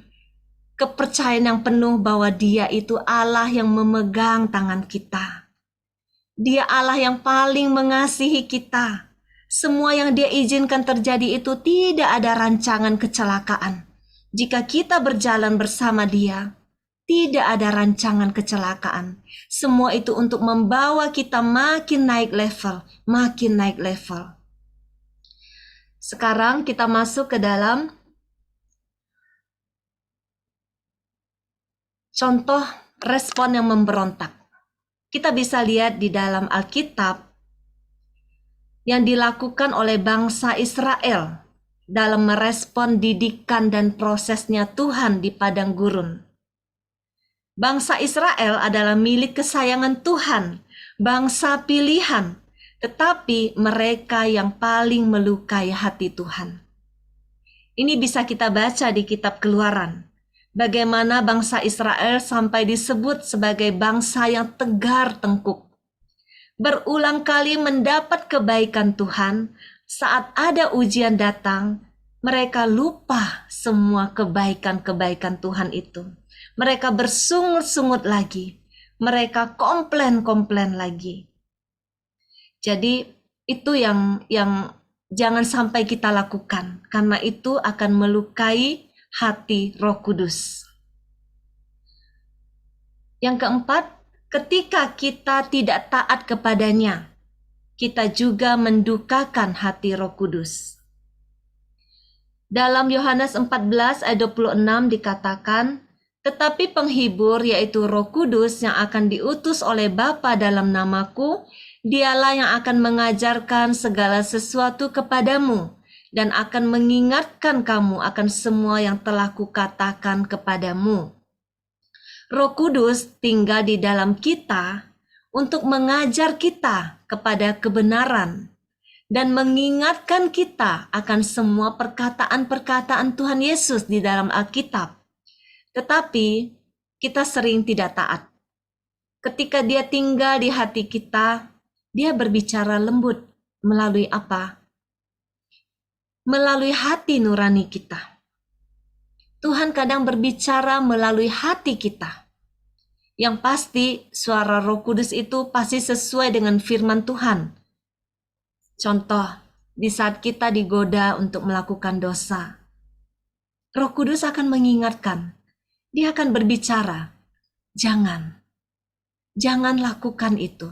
kepercayaan yang penuh bahwa Dia itu Allah yang memegang tangan kita. Dia Allah yang paling mengasihi kita. Semua yang Dia izinkan terjadi itu tidak ada rancangan kecelakaan. Jika kita berjalan bersama Dia, tidak ada rancangan kecelakaan. Semua itu untuk membawa kita makin naik level, makin naik level. Sekarang kita masuk ke dalam contoh respon yang memberontak. Kita bisa lihat di dalam Alkitab yang dilakukan oleh bangsa Israel dalam merespon didikan dan prosesnya Tuhan di padang gurun. Bangsa Israel adalah milik kesayangan Tuhan, bangsa pilihan, tetapi mereka yang paling melukai hati Tuhan. Ini bisa kita baca di kitab Keluaran. Bagaimana bangsa Israel sampai disebut sebagai bangsa yang tegar tengkuk. Berulang kali mendapat kebaikan Tuhan, saat ada ujian datang, mereka lupa semua kebaikan-kebaikan Tuhan itu. Mereka bersungut-sungut lagi. Mereka komplain-komplain lagi. Jadi itu yang jangan sampai kita lakukan. Karena itu akan melukai hati Roh Kudus. Yang keempat, ketika kita tidak taat kepadanya, kita juga mendukakan hati Roh Kudus. Dalam Yohanes 14 ayat 26 dikatakan, tetapi penghibur yaitu Roh Kudus yang akan diutus oleh Bapa dalam namaku, dialah yang akan mengajarkan segala sesuatu kepadamu dan akan mengingatkan kamu akan semua yang telah kukatakan kepadamu. Roh Kudus tinggal di dalam kita untuk mengajar kita kepada kebenaran dan mengingatkan kita akan semua perkataan-perkataan Tuhan Yesus di dalam Alkitab. Tetapi kita sering tidak taat. Ketika Dia tinggal di hati kita, Dia berbicara lembut melalui apa? Melalui hati nurani kita. Tuhan kadang berbicara melalui hati kita. Yang pasti suara Roh Kudus itu pasti sesuai dengan firman Tuhan. Contoh, di saat kita digoda untuk melakukan dosa, Roh Kudus akan mengingatkan. Dia akan berbicara, jangan lakukan itu.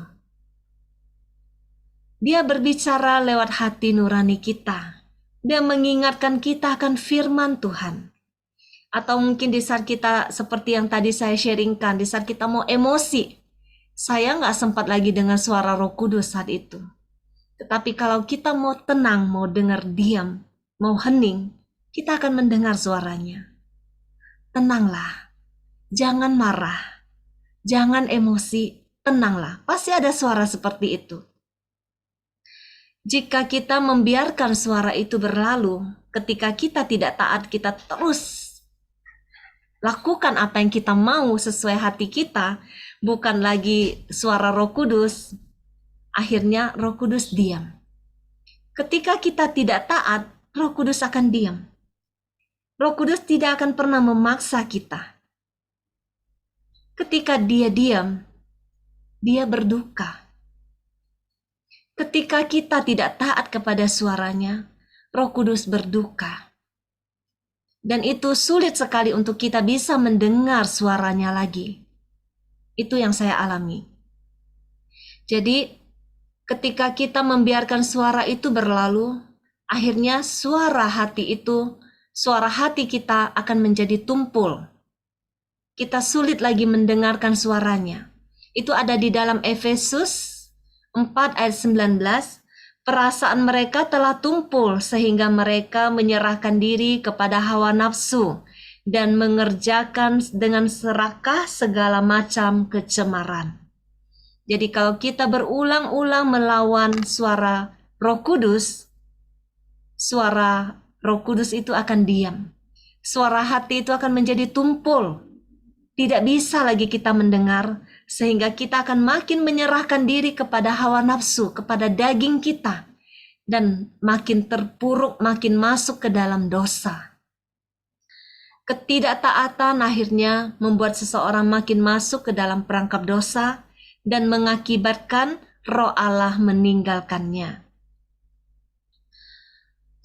Dia berbicara lewat hati nurani kita. Dia mengingatkan kita akan firman Tuhan. Atau mungkin di saat kita, seperti yang tadi saya sharingkan, di saat kita mau emosi, saya nggak sempat lagi dengar suara Roh Kudus saat itu. Tetapi kalau kita mau tenang, mau dengar diam, mau hening, kita akan mendengar suaranya. Tenanglah, jangan marah, jangan emosi, tenanglah. Pasti ada suara seperti itu. Jika kita membiarkan suara itu berlalu, ketika kita tidak taat, kita terus lakukan apa yang kita mau sesuai hati kita, bukan lagi suara Roh Kudus, akhirnya Roh Kudus diam. Ketika kita tidak taat, Roh Kudus akan diam. Roh Kudus tidak akan pernah memaksa kita. Ketika Dia diam, Dia berduka. Ketika kita tidak taat kepada suaranya, Roh Kudus berduka. Dan itu sulit sekali untuk kita bisa mendengar suaranya lagi. Itu yang saya alami. Jadi, ketika kita membiarkan suara itu berlalu, akhirnya suara hati itu suara hati kita akan menjadi tumpul. Kita sulit lagi mendengarkan suaranya. Itu ada di dalam Efesus 4 ayat 19. Perasaan mereka telah tumpul sehingga mereka menyerahkan diri kepada hawa nafsu dan mengerjakan dengan serakah segala macam kecemaran. Jadi kalau kita berulang-ulang melawan suara Roh Kudus, suara Roh Kudus itu akan diam. Suara hati itu akan menjadi tumpul. Tidak bisa lagi kita mendengar, sehingga kita akan makin menyerahkan diri kepada hawa nafsu, kepada daging kita, dan makin terpuruk, makin masuk ke dalam dosa. Ketidaktaatan akhirnya membuat seseorang makin masuk ke dalam perangkap dosa dan mengakibatkan Roh Allah meninggalkannya.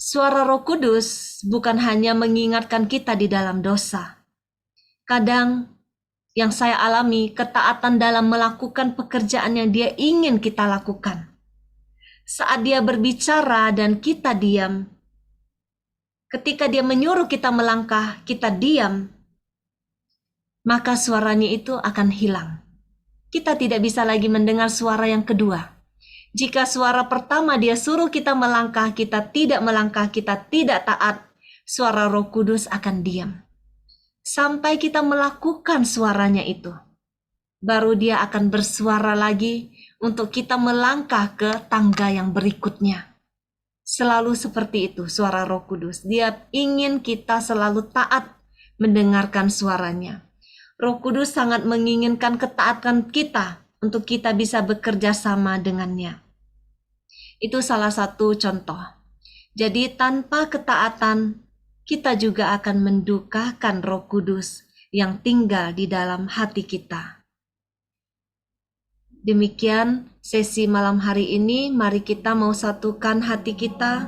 Suara Roh Kudus bukan hanya mengingatkan kita di dalam dosa. Kadang yang saya alami, ketaatan dalam melakukan pekerjaan yang Dia ingin kita lakukan. Saat Dia berbicara dan kita diam, ketika Dia menyuruh kita melangkah, kita diam, maka suaranya itu akan hilang. Kita tidak bisa lagi mendengar suara yang kedua. Jika suara pertama Dia suruh kita melangkah, kita tidak melangkah, kita tidak taat, suara Roh Kudus akan diam. Sampai kita melakukan suaranya itu, baru Dia akan bersuara lagi untuk kita melangkah ke tangga yang berikutnya. Selalu seperti itu suara Roh Kudus. Dia ingin kita selalu taat mendengarkan suaranya. Roh Kudus sangat menginginkan ketaatan kita untuk kita bisa bekerja sama dengannya. Itu salah satu contoh. Jadi tanpa ketaatan, kita juga akan mendukakan Roh Kudus yang tinggal di dalam hati kita. Demikian sesi malam hari ini, mari kita mau satukan hati kita.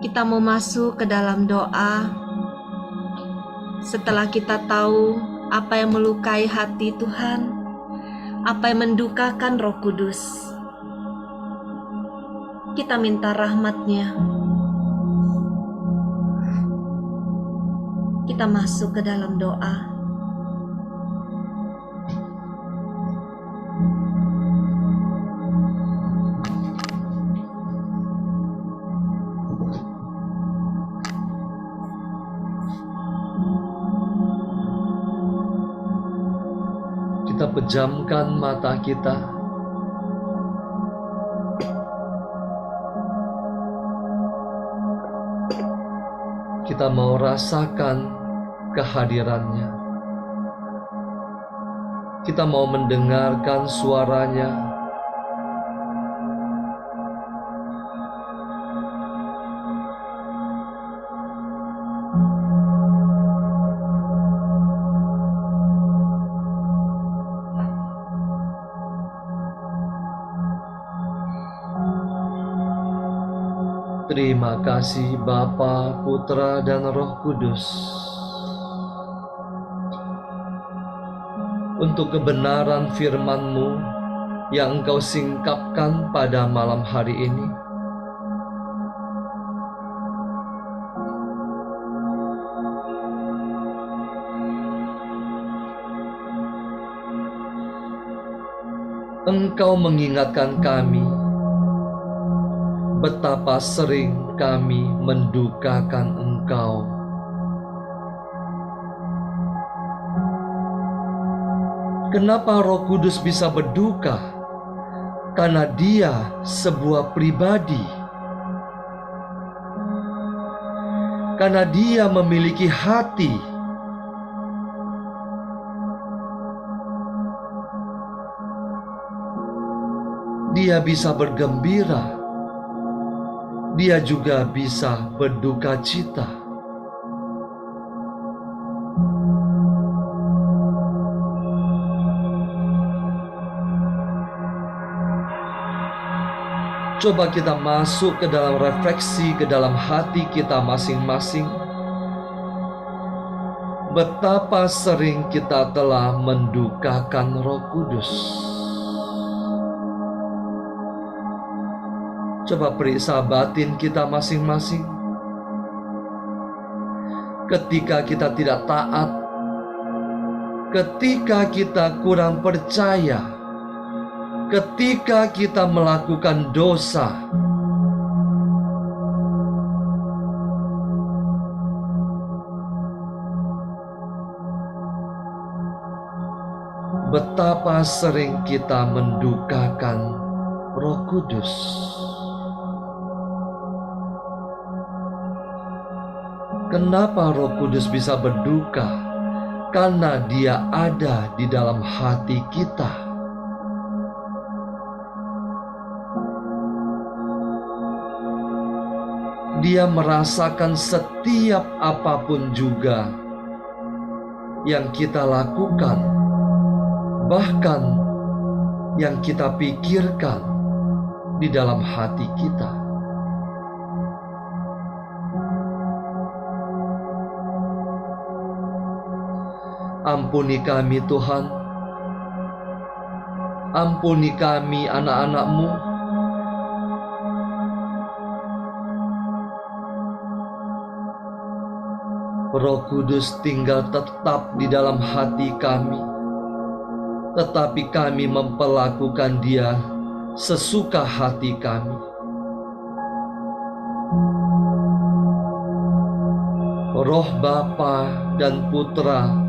Kita mau masuk ke dalam doa. Setelah kita tahu apa yang melukai hati Tuhan, apa yang mendukakan Roh Kudus, kita minta rahmat-Nya. Kita masuk ke dalam doa. Kita pejamkan mata kita. Kita mau rasakan kehadirannya. Kita mau mendengarkan suaranya. Terima kasih Bapa, Putra, dan Roh Kudus untuk kebenaran firman-Mu yang Engkau singkapkan pada malam hari ini. Engkau mengingatkan kami betapa sering kami mendukakan Engkau. Kenapa Roh Kudus bisa berduka? Karena Dia sebuah pribadi. Karena Dia memiliki hati. Dia bisa bergembira. Dia juga bisa berduka cita. Coba kita masuk ke dalam refleksi, ke dalam hati kita masing-masing. Betapa sering kita telah mendukakan Roh Kudus. Coba periksa batin kita masing-masing. ketika kita tidak taat, ketika kita kurang percaya, ketika kita melakukan dosa. Betapa sering kita mendukakan Roh Kudus. Kenapa Roh Kudus bisa berduka? Karena Dia ada di dalam hati kita. Dia merasakan setiap apapun juga yang kita lakukan, bahkan yang kita pikirkan di dalam hati kita. Ampuni kami Tuhan, ampuni kami anak-anak-Mu. Roh Kudus tinggal tetap di dalam hati kami, tetapi kami memperlakukan Dia sesuka hati kami. Roh Bapa dan Putra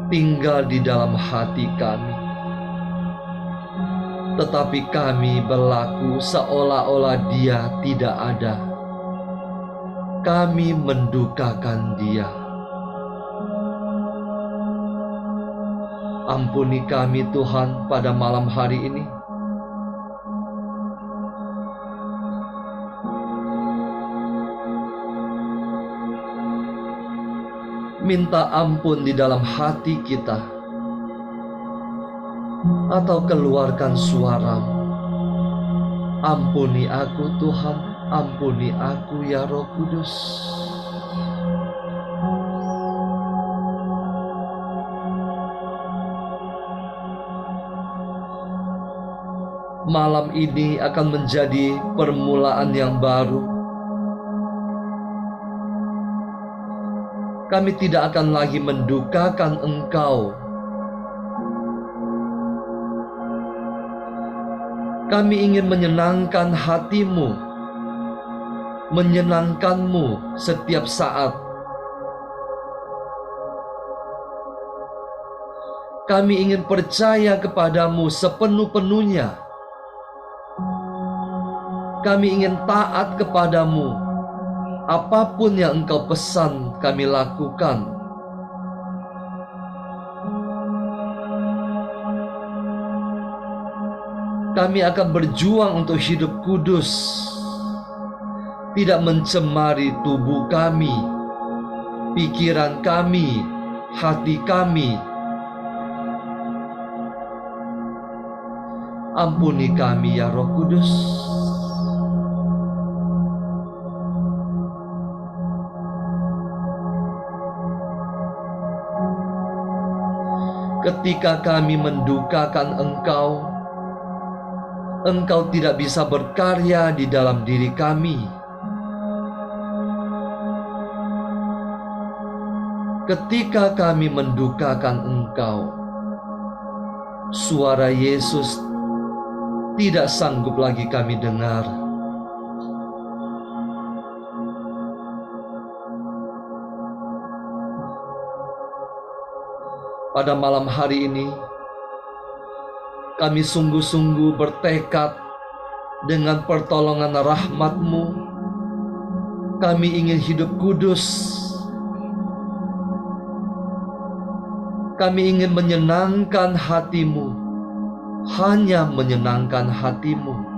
tinggal di dalam hati kami, tetapi kami berlaku seolah-olah Dia tidak ada. Kami mendukakan Dia. Ampuni kami Tuhan pada malam hari ini. Minta ampun di dalam hati kita, atau keluarkan suara-Mu. Ampuni aku Tuhan, ampuni aku ya Roh Kudus. Malam ini akan menjadi permulaan yang baru. Kami tidak akan lagi mendukakan Engkau. Kami ingin menyenangkan hati-Mu, menyenangkan-Mu setiap saat. Kami ingin percaya kepada-Mu sepenuh-penuhnya. Kami ingin taat kepada-Mu. Apapun yang Engkau pesan, kami lakukan. Kami akan berjuang untuk hidup kudus, tidak mencemari tubuh kami, pikiran kami, hati kami. Ampuni kami ya Roh Kudus. Ketika kami mendukakan Engkau, Engkau tidak bisa berkarya di dalam diri kami. Ketika kami mendukakan Engkau, suara Yesus tidak sanggup lagi kami dengar. Pada malam hari ini, kami sungguh-sungguh bertekad dengan pertolongan rahmat-Mu. Kami ingin hidup kudus. Kami ingin menyenangkan hati-Mu, hanya menyenangkan hati-Mu.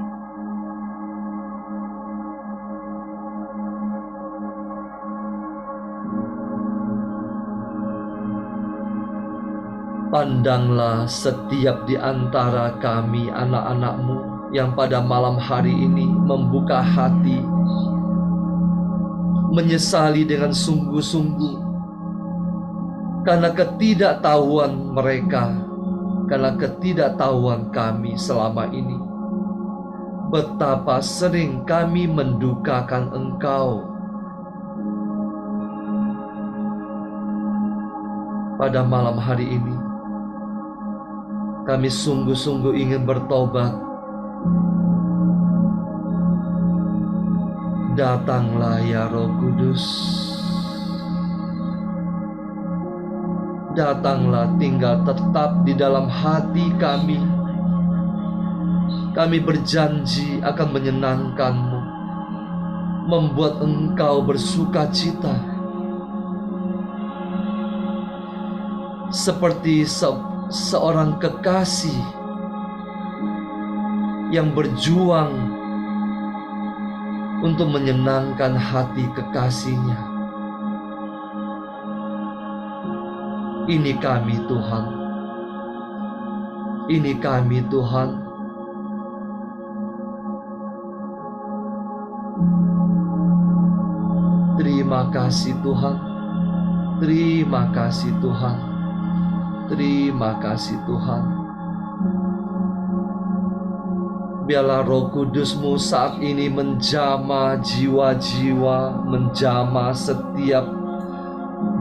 Pandanglah setiap di antara kami anak-anak-Mu yang pada malam hari ini membuka hati, menyesali dengan sungguh-sungguh karena ketidaktahuan mereka, karena ketidaktahuan kami selama ini. Betapa sering kami mendukakan Engkau. pada malam hari ini kami sungguh-sungguh ingin bertobat. Datanglah ya Roh Kudus. Datanglah tinggal tetap di dalam hati kami. Kami berjanji akan menyenangkan-Mu, membuat Engkau bersuka cita. Seperti seorang kekasih yang berjuang untuk menyenangkan hati kekasihnya. Ini kami Tuhan. Ini kami Tuhan. Terima kasih Tuhan. Terima kasih Tuhan. Terima kasih Tuhan. Biarlah Roh Kudus-Mu saat ini menjamah jiwa-jiwa, menjamah setiap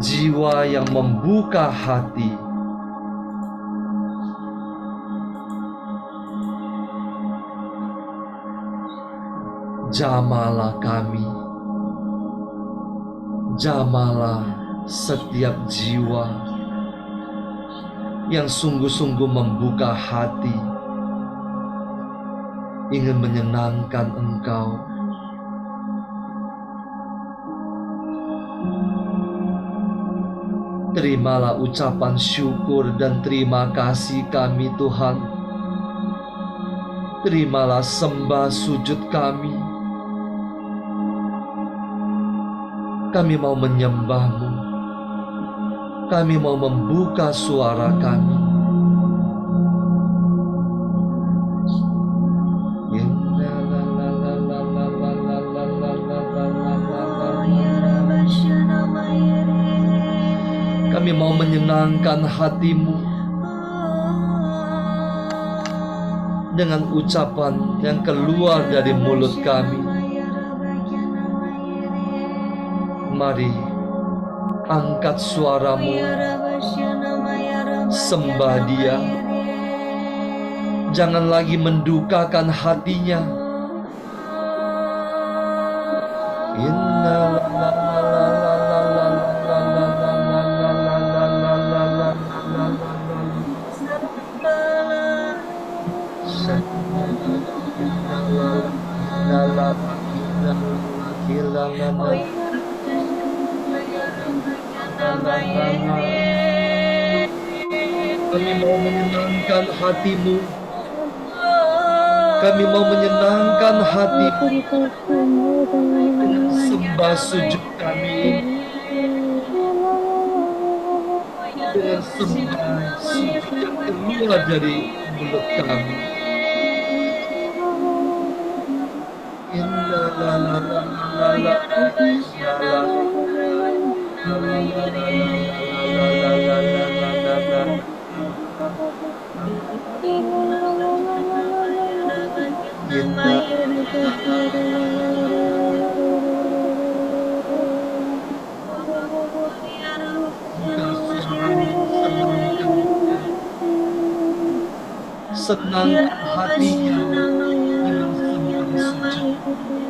jiwa yang membuka hati. Jamalah kami. Jamalah setiap jiwa yang sungguh-sungguh membuka hati, ingin menyenangkan Engkau. Terimalah ucapan syukur dan terima kasih kami Tuhan. Terimalah sembah sujud kami. Kami mau menyembah-Mu. Kami mau membuka suara kami. Kami mau menyenangkan hati-Mu dengan ucapan yang keluar dari mulut kami. Mari angkat suaramu, sembah Dia. Jangan lagi mendukakan hatinya. Kami mau menyenangkan hati-Mu. Kami mau menyenangkan hati-Mu dengan sembah sujud kami ini. Dengan sembah sujud yang keluar dari mulut kami. Senangkan hatinya dengan sembah sujud.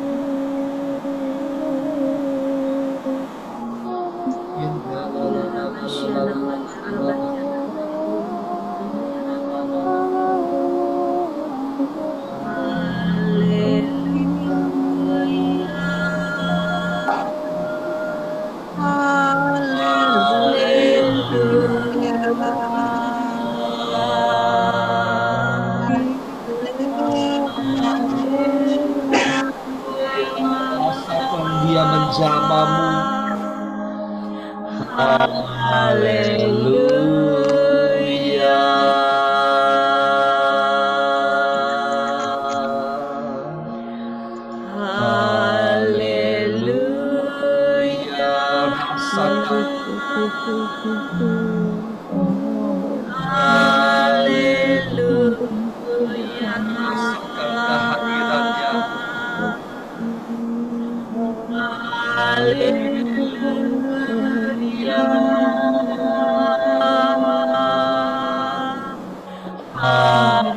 Haleluya.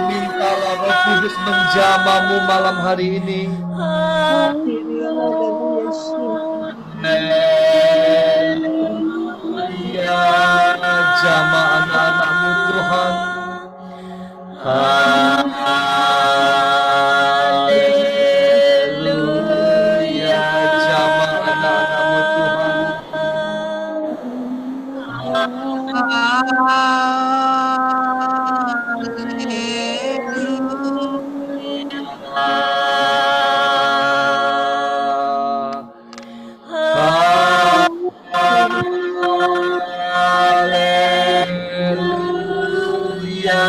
Mintalah Roh Kudus menjamamu malam hari ini. Haleluya. Jama anak-anakmu Tuhan. Haleluya. Jama anak-anakmu Tuhan. Haleluya.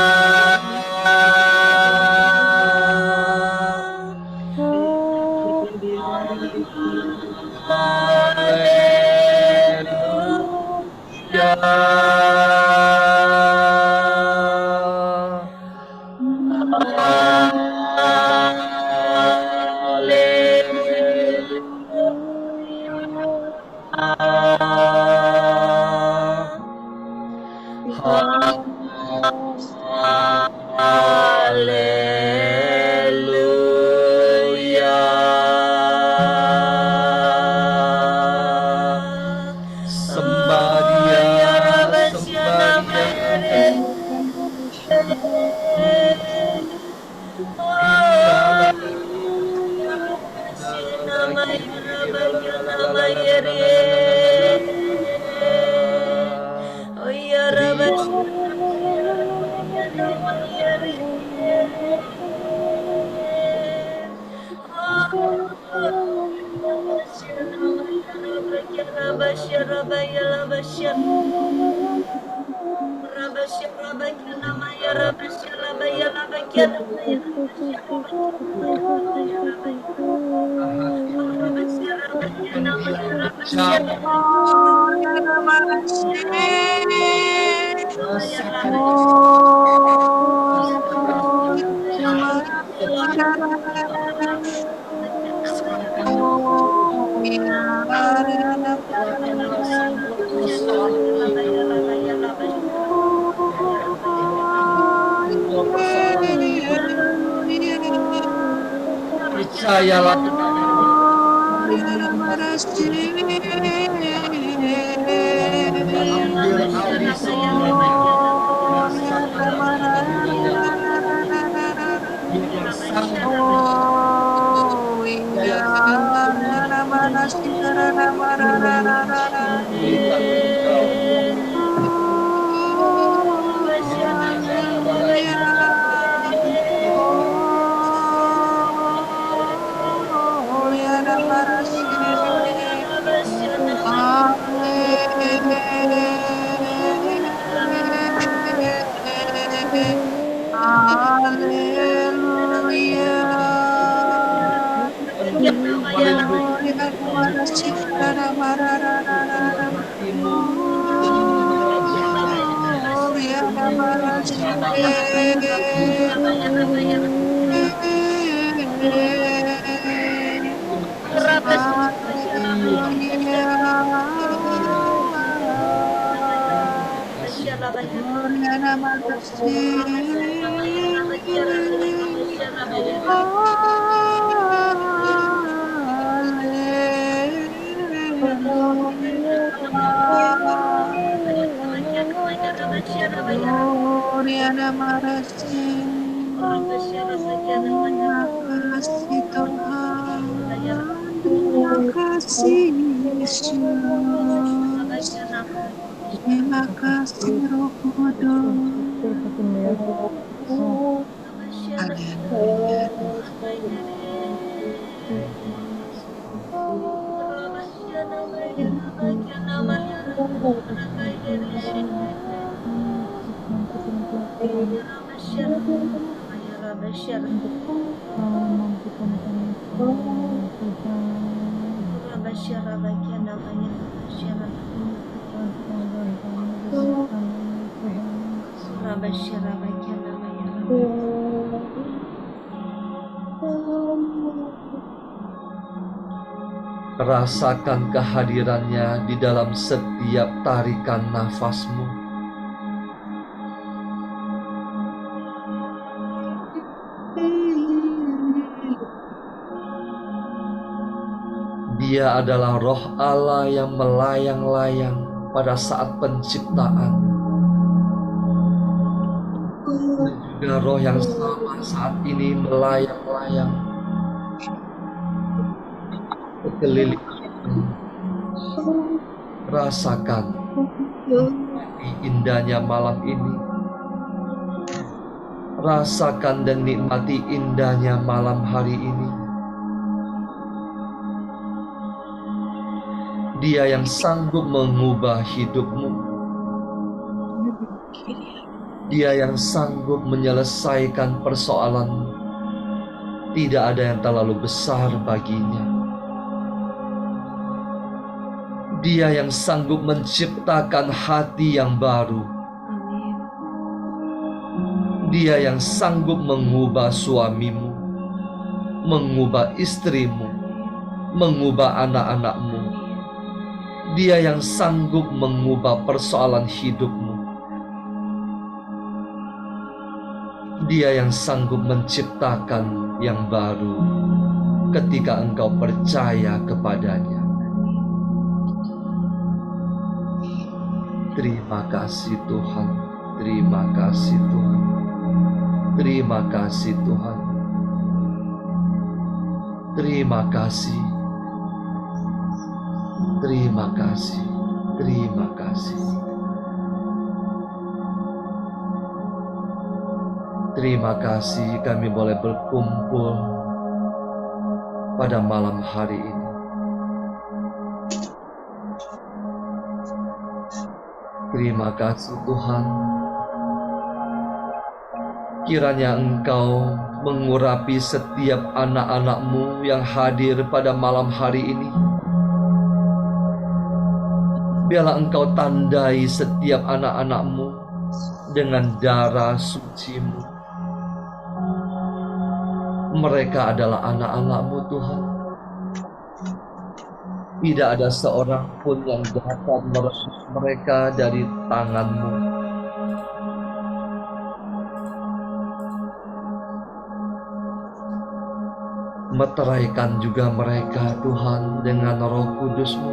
Haleluya. Sembah Dia, sembah Dia. Percayalah ambil alih semua Terima kasih Roh Kudus. Haleluya. Rasakan kehadirannya di dalam setiap tarikan nafasmu. Dia adalah roh Allah yang melayang-layang pada saat penciptaan. Dan juga roh yang sama saat ini melayang-layang sekeliling. Rasakan indahnya malam ini. Rasakan dan nikmati indahnya malam hari ini. Dia yang sanggup mengubah hidupmu. Dia yang sanggup menyelesaikan persoalanmu. Tidak ada yang terlalu besar baginya. Dia yang sanggup menciptakan hati yang baru. Dia yang sanggup mengubah suamimu, mengubah istrimu, mengubah anak-anakmu. Dia yang sanggup mengubah persoalan hidupmu. Dia yang sanggup menciptakan yang baru ketika engkau percaya kepadanya. Terima kasih Tuhan, terima kasih Tuhan, terima kasih Tuhan, terima kasih, terima kasih, terima kasih. Terima kasih kami boleh berkumpul pada malam hari ini. Terima kasih Tuhan. Kiranya Engkau mengurapi setiap anak-anak-Mu yang hadir pada malam hari ini. Biarlah Engkau tandai setiap anak-anak-Mu dengan darah suci-Mu. Mereka adalah anak-anak-Mu Tuhan. Tidak ada seorang pun yang dapat merebut mereka dari tangan-Mu. Meteraikan juga mereka Tuhan dengan Roh Kudus-Mu.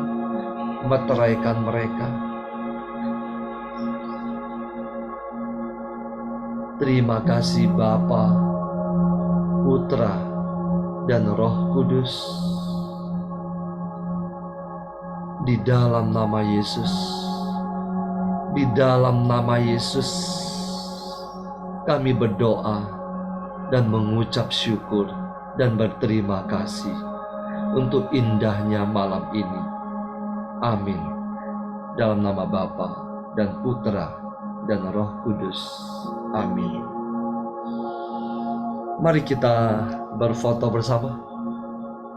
Meteraikan mereka. Terima kasih Bapa, Putra, dan Roh Kudus. Di dalam nama Yesus, di dalam nama Yesus, kami berdoa dan mengucap syukur dan berterima kasih untuk indahnya malam ini. Amin. Dalam nama Bapa dan Putra dan Roh Kudus. Amin. Mari kita berfoto bersama.